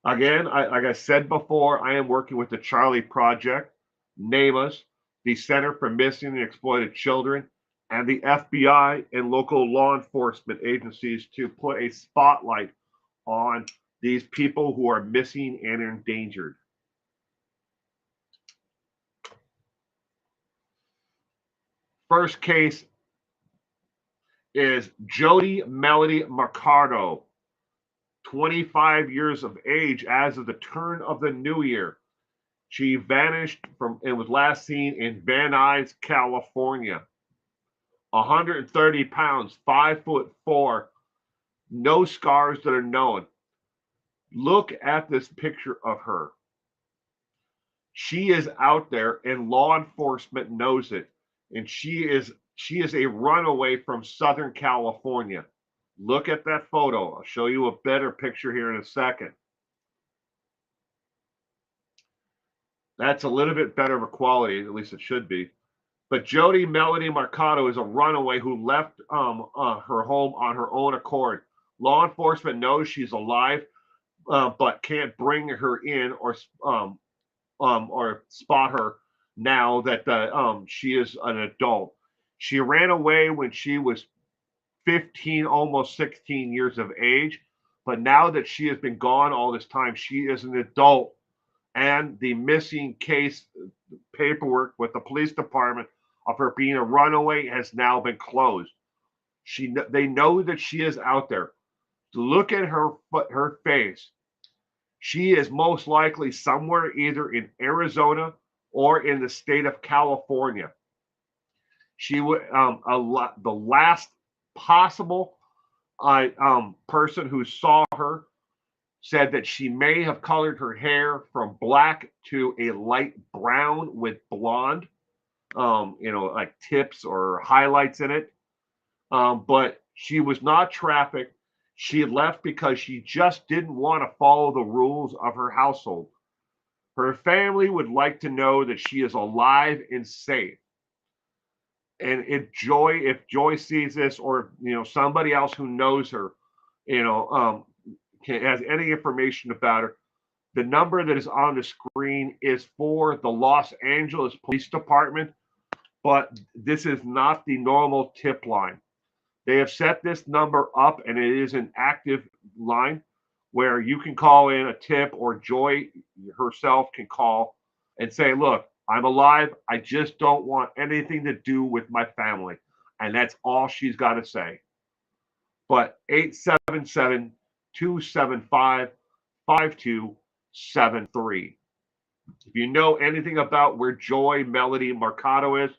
Speaker 1: Again, like I said before, I am working with the Charlie Project, NAMAS, the Center for Missing and Exploited Children, and the FBI and local law enforcement agencies to put a spotlight on these people who are missing and endangered. First case is Jody Melody Mercado, 25 years of age as of the turn of the new year. She vanished from and was last seen in Van Nuys, California. 130 pounds, 5'4", no scars that are known. Look at this picture of her. She is out there and law enforcement knows it. And she is a runaway from Southern California. Look at that photo. I'll show you a better picture here in a second. That's a little bit better of a quality, at least it should be. But Jody Melody Mercado is a runaway who left her home on her own accord. Law enforcement knows she's alive, but can't bring her in or spot her now that she is an adult. She ran away when she was 15, almost 16 years of age. But now that she has been gone all this time, she is an adult. And the missing case paperwork with the police department of her being a runaway has now been closed. They know that she is out there. Look at her face. She is most likely somewhere either in Arizona or in the state of California. She would the last possible person who saw her said that she may have colored her hair from black to a light brown with blonde, like tips or highlights in it. But she was not trafficked. She left because she just didn't want to follow the rules of her household. Her family would like to know that she is alive and safe. And if Joy sees this, or somebody else who knows her, has any information about her, the number that is on the screen is for the Los Angeles Police Department. but this is not the normal tip line. They have set this number up, and it is an active line where you can call in a tip, or Joy herself can call and say, look, I'm alive. I just don't want anything to do with my family. And that's all she's got to say. But 877 275 5273. If you know anything about where Joy Melody Mercado is,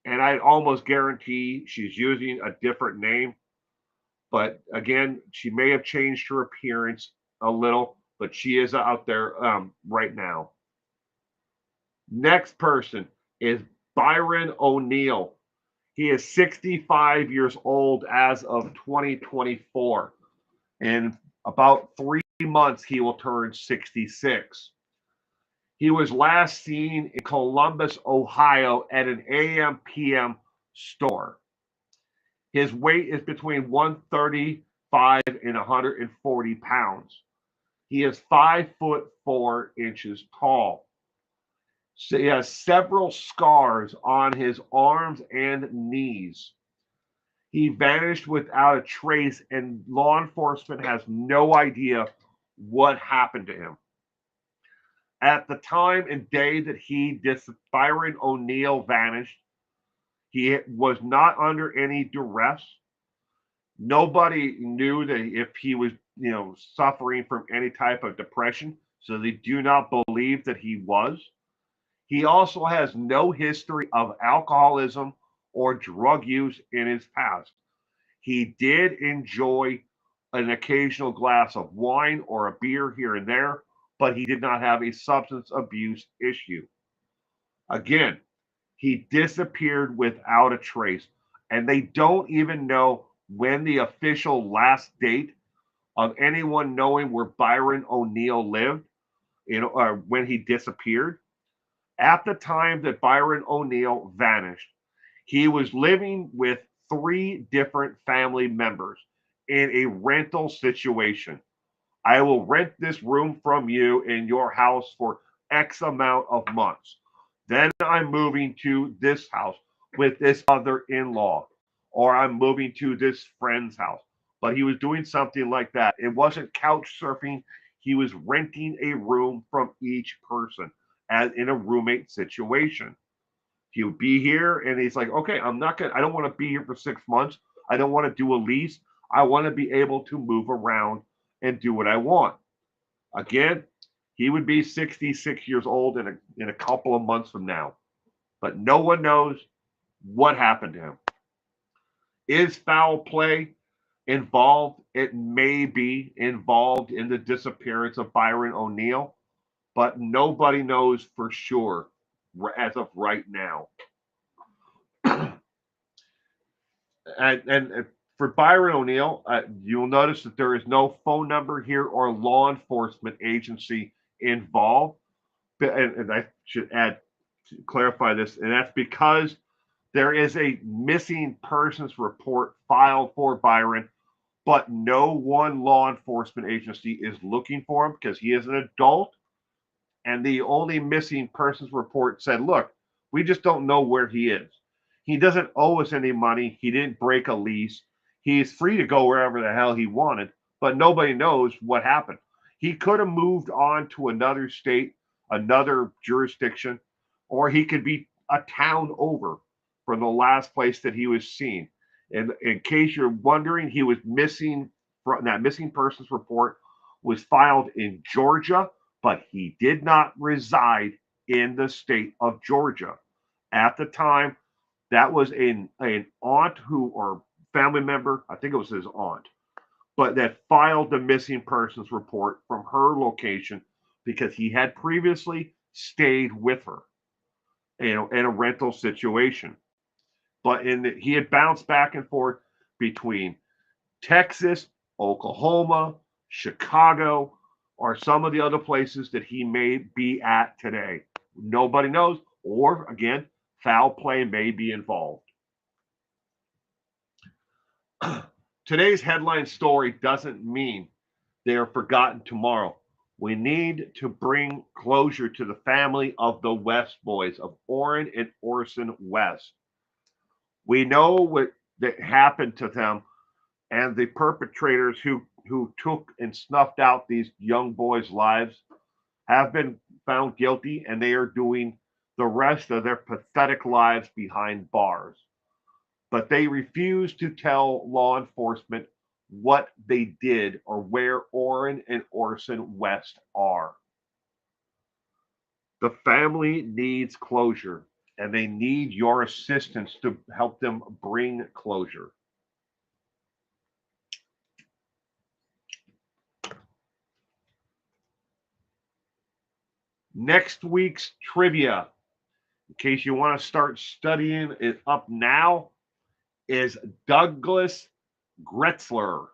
Speaker 1: and I almost guarantee she's using a different name, but again, she may have changed her appearance a little, but she is out there right now. Next person is Byron O'Neill. He is 65 years old as of 2024. In about 3 months, he will turn 66. He was last seen in Columbus, Ohio at an AM PM store. His weight is between 135 and 140 pounds. He is 5'4" tall. So he has several scars on his arms and knees. He vanished without a trace, and law enforcement has no idea what happened to him. At the time and day that Byron O'Neill vanished, he was not under any duress. Nobody knew that if he was, suffering from any type of depression, so they do not believe that he was. He also has no history of alcoholism or drug use in his past. He did enjoy an occasional glass of wine or a beer here and there, but he did not have a substance abuse issue. Again, he disappeared without a trace, and they don't even know when the official last date of anyone knowing where Byron O'Neill lived, or when he disappeared. At the time that Byron O'Neill vanished, he was living with 3 different family members in a rental situation. I will rent this room from you in your house for X amount of months. Then I'm moving to this house with this other in law, or I'm moving to this friend's house. But he was doing something like that. It wasn't couch surfing, he was renting a room from each person, as in a roommate situation. He would be here and he's like, okay, I don't want to be here for 6 months. I don't want to do a lease. I want to be able to move around and do what I want. Again, he would be 66 years old in a couple of months from now. But no one knows what happened to him. Is foul play involved? It may be involved in the disappearance of Byron O'Neill, but nobody knows for sure as of right now. and for Byron O'Neill, you'll notice that there is no phone number here or law enforcement agency involved. And I should clarify this, and that's because there is a missing persons report filed for Byron, but no one law enforcement agency is looking for him because he is an adult. And the only missing persons report said, look, we just don't know where he is. He doesn't owe us any money. He didn't break a lease. He's free to go wherever the hell he wanted, but nobody knows what happened. He could have moved on to another state, another jurisdiction, or he could be a town over from the last place that he was seen. And in case you're wondering, he was missing. That missing persons report was filed in Georgia, but he did not reside in the state of Georgia. At the time, that was an aunt or family member, I think it was his aunt, but that filed the missing persons report from her location because he had previously stayed with her, in a rental situation. But he had bounced back and forth between Texas, Oklahoma, Chicago, or some of the other places that he may be at today. Nobody knows, or again, foul play may be involved. Today's headline story doesn't mean they are forgotten tomorrow. We need to bring closure to the family of the West boys, of Orrin and Orson West. We know what that happened to them, and the perpetrators who took and snuffed out these young boys' lives have been found guilty, and they are doing the rest of their pathetic lives behind bars. But they refuse to tell law enforcement what they did or where Orrin and Orson West are. The family needs closure, and they need your assistance to help them bring closure. Next week's trivia, in case you want to start studying it up now, is Douglas Gretzler,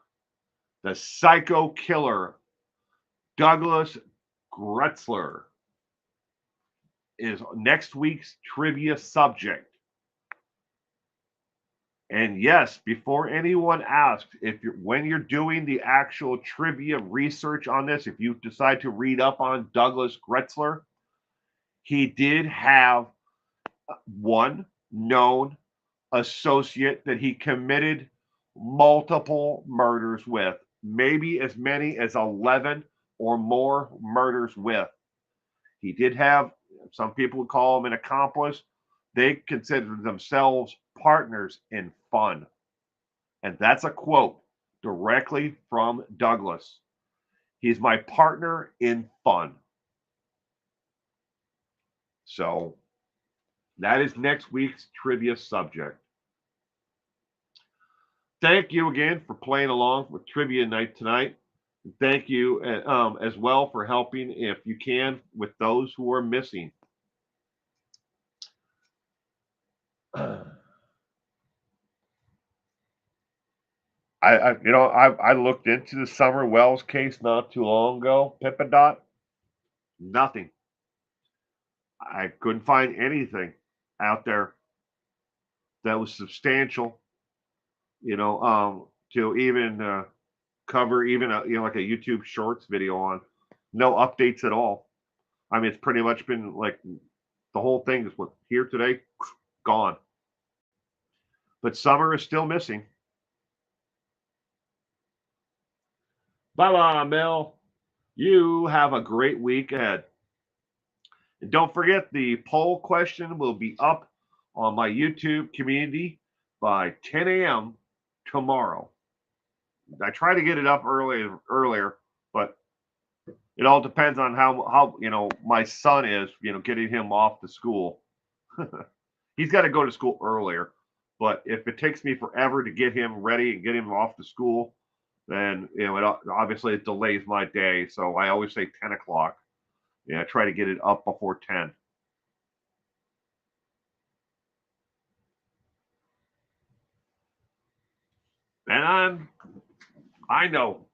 Speaker 1: the psycho killer. Douglas Gretzler is next week's trivia subject. And yes, before anyone asks, when you're doing the actual trivia research on this, if you decide to read up on Douglas Gretzler, he did have one known associate that he committed multiple murders with, maybe as many as 11 or more murders with. He did have, some people would call him an accomplice. They considered themselves partners in fun. And that's a quote directly from Douglas. He's my partner in fun. So that is next week's trivia subject. Thank you again for playing along with Trivia Night tonight. Thank you as well for helping, if you can, with those who are missing. I looked into the Summer Wells case not too long ago. Pippadot, nothing. I couldn't find anything out there that was substantial, to even cover even like a YouTube Shorts video on. No updates at all. I mean, it's pretty much been like the whole thing is what here today, gone. But Summer is still missing. Bye bye, Mel. You have a great week ahead. And don't forget, the poll question will be up on my YouTube community by 10 a.m. tomorrow. I try to get it up earlier, but it all depends on how my son is, getting him off to school. He's got to go to school earlier, but if it takes me forever to get him ready and get him off to school, then obviously it delays my day. So I always say 10 o'clock. Yeah, I try to get it up before 10. And I know,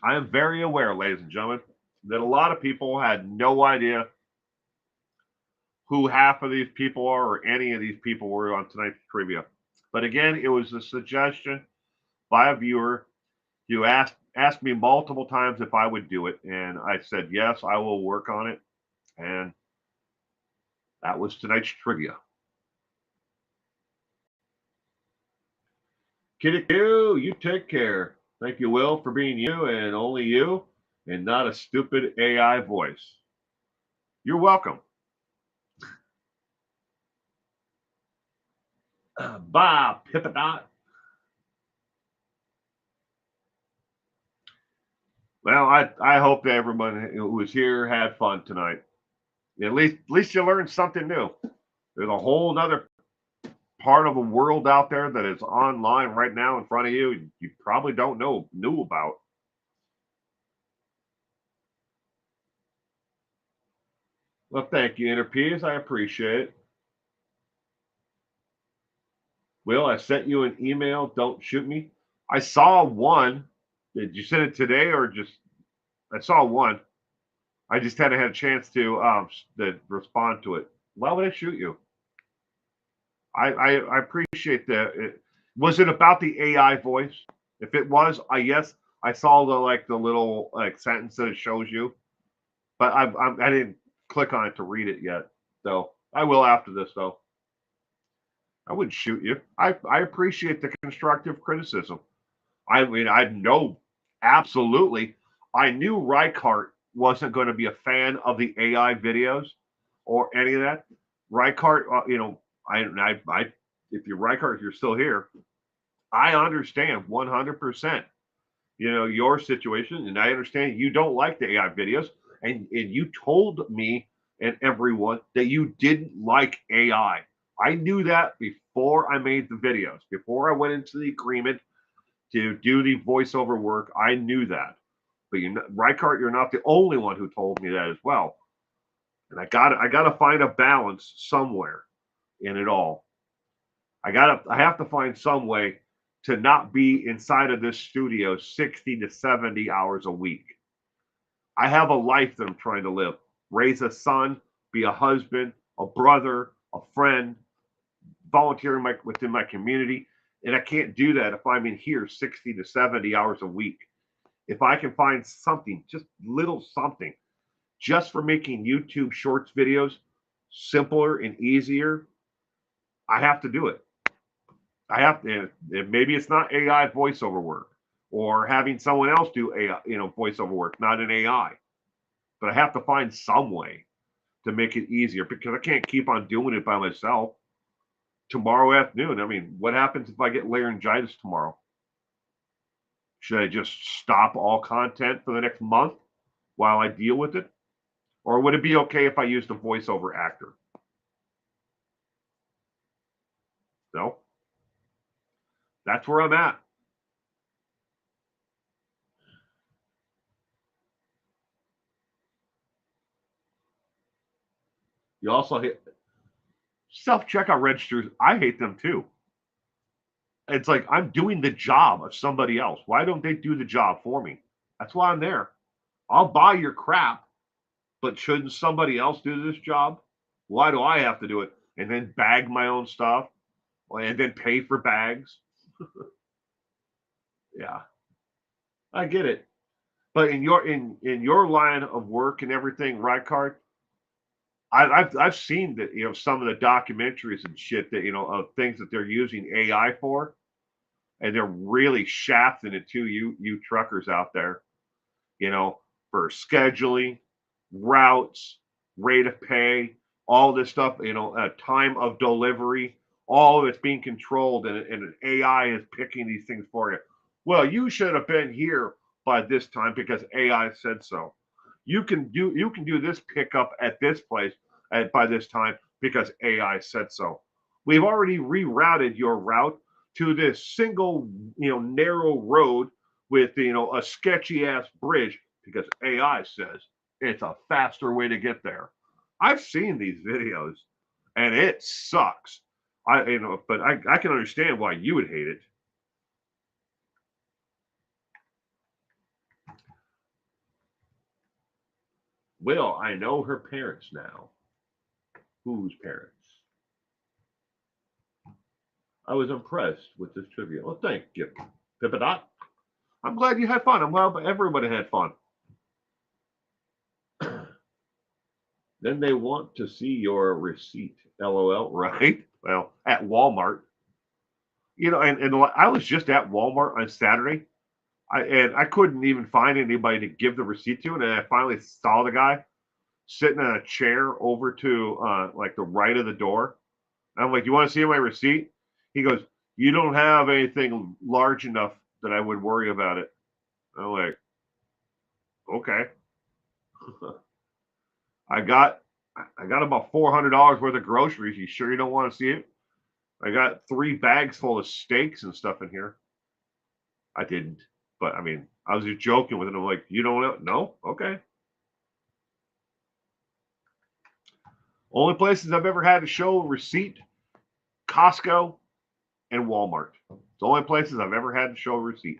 Speaker 1: I am very aware, ladies and gentlemen, that a lot of people had no idea who half of these people are or any of these people were on tonight's trivia. But again, it was a suggestion by a viewer. You asked me multiple times if I would do it, and I said yes, I will work on it. And that was tonight's trivia. Kitty Q, you take care. Thank you, Will, for being you and only you, and not a stupid AI voice. You're welcome. Bye, Pippadot. Well, I hope that everyone who was here had fun tonight. At least you learned something new. There's a whole other part of the world out there that is online right now in front of you. You probably don't knew about. Well, thank you, Interpeas. I appreciate it. Will, I sent you an email. Don't shoot me. I saw one. Did you send it today or just? I saw one. I just hadn't had a chance to respond to it. Why would I shoot you? I appreciate that. Was it about the AI voice? If it was, yes, I saw the little sentence that it shows you. but I didn't click on it to read it yet. So I will after this, though. I wouldn't shoot you. I appreciate the constructive criticism. I mean, I know absolutely. I knew Reichardt wasn't going to be a fan of the AI videos or any of that. Reichardt, if you're Reichardt, if you're still here, I understand 100%. Your situation, and I understand you don't like the AI videos, and you told me and everyone that you didn't like AI. I knew that before I made the videos, before I went into the agreement to do the voiceover work. I knew that. But Reichardt, you're not the only one who told me that as well. And I gotta find a balance somewhere in it all. I have to find some way to not be inside of this studio 60 to 70 hours a week. I have a life that I'm trying to live. Raise a son, be a husband, a brother, a friend, volunteering within my community. And I can't do that if I'm in here 60 to 70 hours a week. If I can find something, just little something, just for making YouTube shorts videos simpler and easier, I have to do it. I have to. Maybe it's not AI voiceover work or having someone else do AI, voiceover work, not an AI. But I have to find some way to make it easier because I can't keep on doing it by myself. Tomorrow afternoon, I mean, what happens if I get laryngitis tomorrow? Should I just stop all content for the next month while I deal with it? Or would it be okay if I used a voiceover actor? No, that's where I'm at. You also hit self checkout registers. I hate them too. It's like I'm doing the job of somebody else. Why don't they do the job for me? That's why I'm there. I'll buy your crap, but shouldn't somebody else do this job? Why do I have to do it and then bag my own stuff and then pay for bags? Yeah, I get it. But in your line of work and everything, right, Card? I've seen that some of the documentaries and shit that of things that they're using AI for, and they're really shafting it to you truckers out there, you know, for scheduling, routes, rate of pay, all this stuff, time of delivery, all of it's being controlled, and an AI is picking these things for you. Well, you should have been here by this time because AI said so. You can do this pickup at this place by this time because AI said so. We've already rerouted your route to this single, narrow road with a sketchy ass bridge because AI says it's a faster way to get there. I've seen these videos and it sucks. But I can understand why you would hate it. Well, I know her parents now. Whose parents? I was impressed with this trivia. Well, thank you, Pippidot. I'm glad you had fun. I'm glad everybody had fun. Then they want to see your receipt. LOL. Right? Well, at Walmart. And I was just at Walmart on Saturday. I couldn't even find anybody to give the receipt to, and then I finally saw the guy sitting in a chair over to like the right of the door. And I'm like, "You want to see my receipt?" He goes, "You don't have anything large enough that I would worry about it." I'm like, "Okay." I got I got about $400 worth of groceries. You sure you don't want to see it? I got 3 bags full of steaks and stuff in here. I didn't, but I mean, I was just joking with it. I'm like, you don't know? No, okay. Only places I've ever had to show a receipt: Costco and Walmart. It's the only places I've ever had to show a receipt.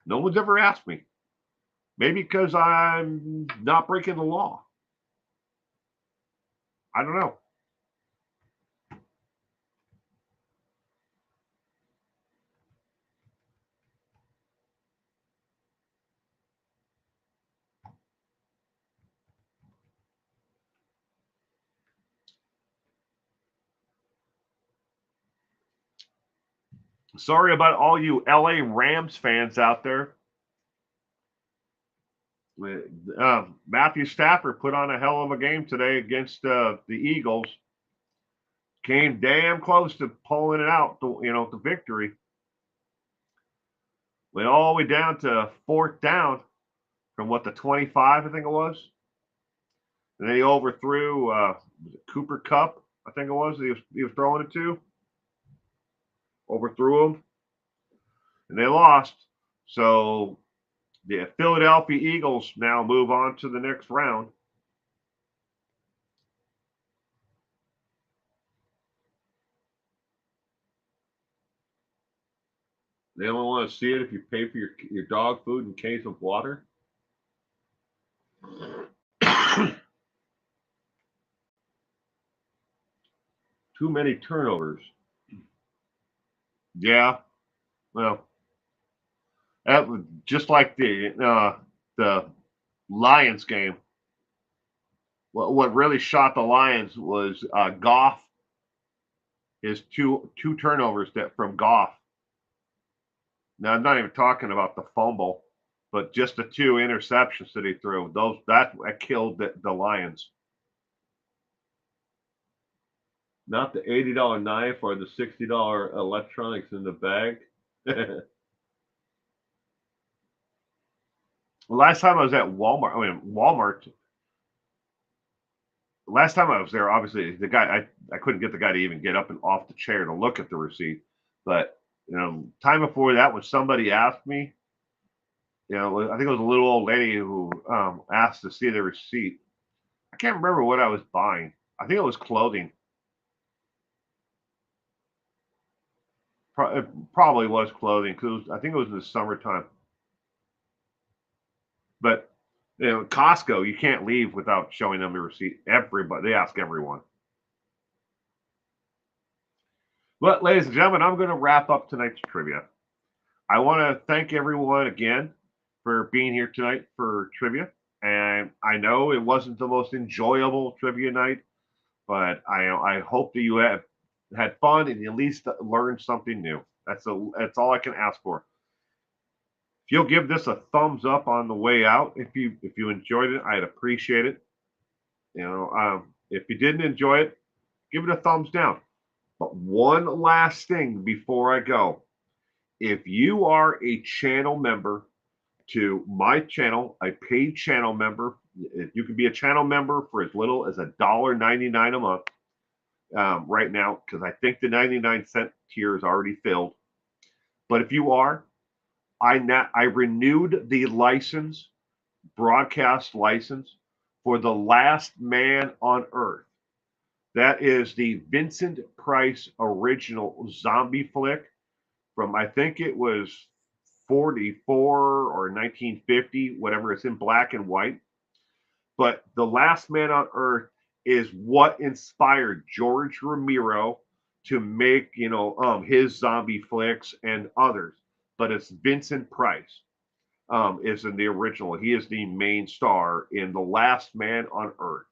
Speaker 1: No one's ever asked me. Maybe because I'm not breaking the law. I don't know. Sorry about all you LA Rams fans out there. Matthew Stafford put on a hell of a game today against the Eagles. Came damn close to pulling it out, the victory. Went all the way down to fourth down from the 25, I think it was. And then he overthrew Cooper Kupp, I think it was. He was throwing it to. Overthrew him, and they lost. So the Philadelphia Eagles now move on to the next round. They only want to see it if you pay for your dog food and case of water. Too many turnovers. Yeah, well, that was just like the Lions game. What really shot the Lions was Goff. His two turnovers from Goff. Now I'm not even talking about the fumble, but just the two interceptions that he threw. That killed the Lions. Not the $80 knife or the $60 electronics in the bag. Last time I was at Walmart. Last time I was there, obviously the guy I couldn't get the guy to even get up and off the chair to look at the receipt. But time before that, when somebody asked me, I think it was a little old lady who asked to see the receipt. I can't remember what I was buying. I think it was clothing. It probably was clothing because I think it was in the summertime. But Costco, you can't leave without showing them the receipt. Everybody, they ask everyone. But ladies and gentlemen, I'm going to wrap up tonight's trivia. I want to thank everyone again for being here tonight for trivia. And I know it wasn't the most enjoyable trivia night, but I hope that you have had fun and at least learned something new. That's all I can ask for. If you'll give this a thumbs up on the way out, if you enjoyed it, I'd appreciate it. If you didn't enjoy it, give it a thumbs down. But one last thing before I go. If you are a channel member to my channel, a paid channel member, you can be a channel member for as little as $1.99 a month right now, because I think the 99-cent tier is already filled. But if you are, I renewed the broadcast license for The Last Man on Earth. That is the Vincent Price original zombie flick from, I think it was 44 or 1950, whatever. It's in black and white. But The Last Man on Earth is what inspired George Romero to make, his zombie flicks and others. But it's Vincent Price is in the original. He is the main star in The Last Man on Earth.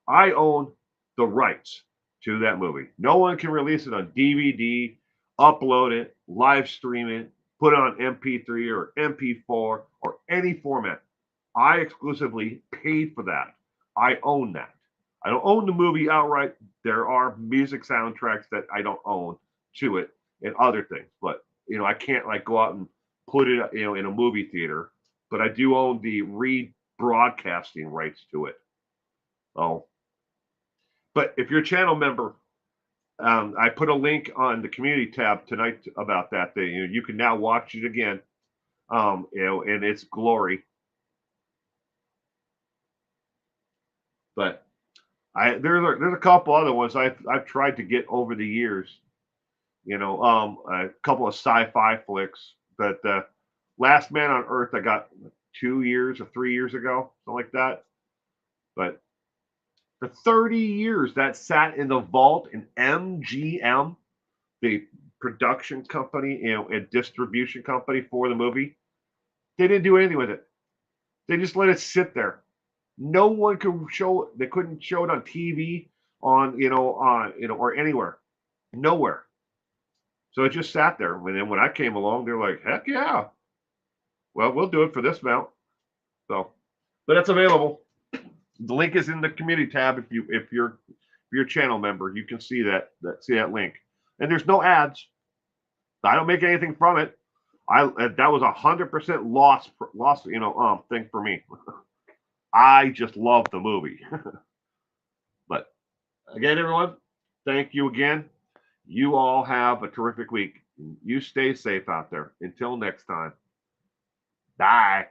Speaker 1: I own the rights to that movie. No one can release it on DVD, upload it, live stream it, put it on MP3 or MP4 or any format. I exclusively paid for that. I own that. I don't own the movie outright. There are music soundtracks that I don't own to it and other things, but I can't go out and put it in a movie theater. But I do own the rebroadcasting rights to it. Oh, but if you're a channel member, I put a link on the community tab tonight about that thing. You can now watch it again, in its glory. But there's a couple other ones I've tried to get over the years. A couple of sci-fi flicks. But Last Man on Earth, I got 2 years or 3 years ago, something like that. But for 30 years, that sat in the vault in MGM, the production company, and distribution company for the movie. They didn't do anything with it. They just let it sit there. No one could show it. They couldn't show it on TV, or anywhere, nowhere. So it just sat there. And then when I came along, they're like, heck yeah. Well, we'll do it for this amount. So, but it's available. The link is in the community tab. If you're a channel member, you can see that link. And there's no ads. I don't make anything from it. That was 100% loss, thing for me. I just love the movie. But again, everyone, thank you again. You all have a terrific week. You stay safe out there. Until next time. Bye.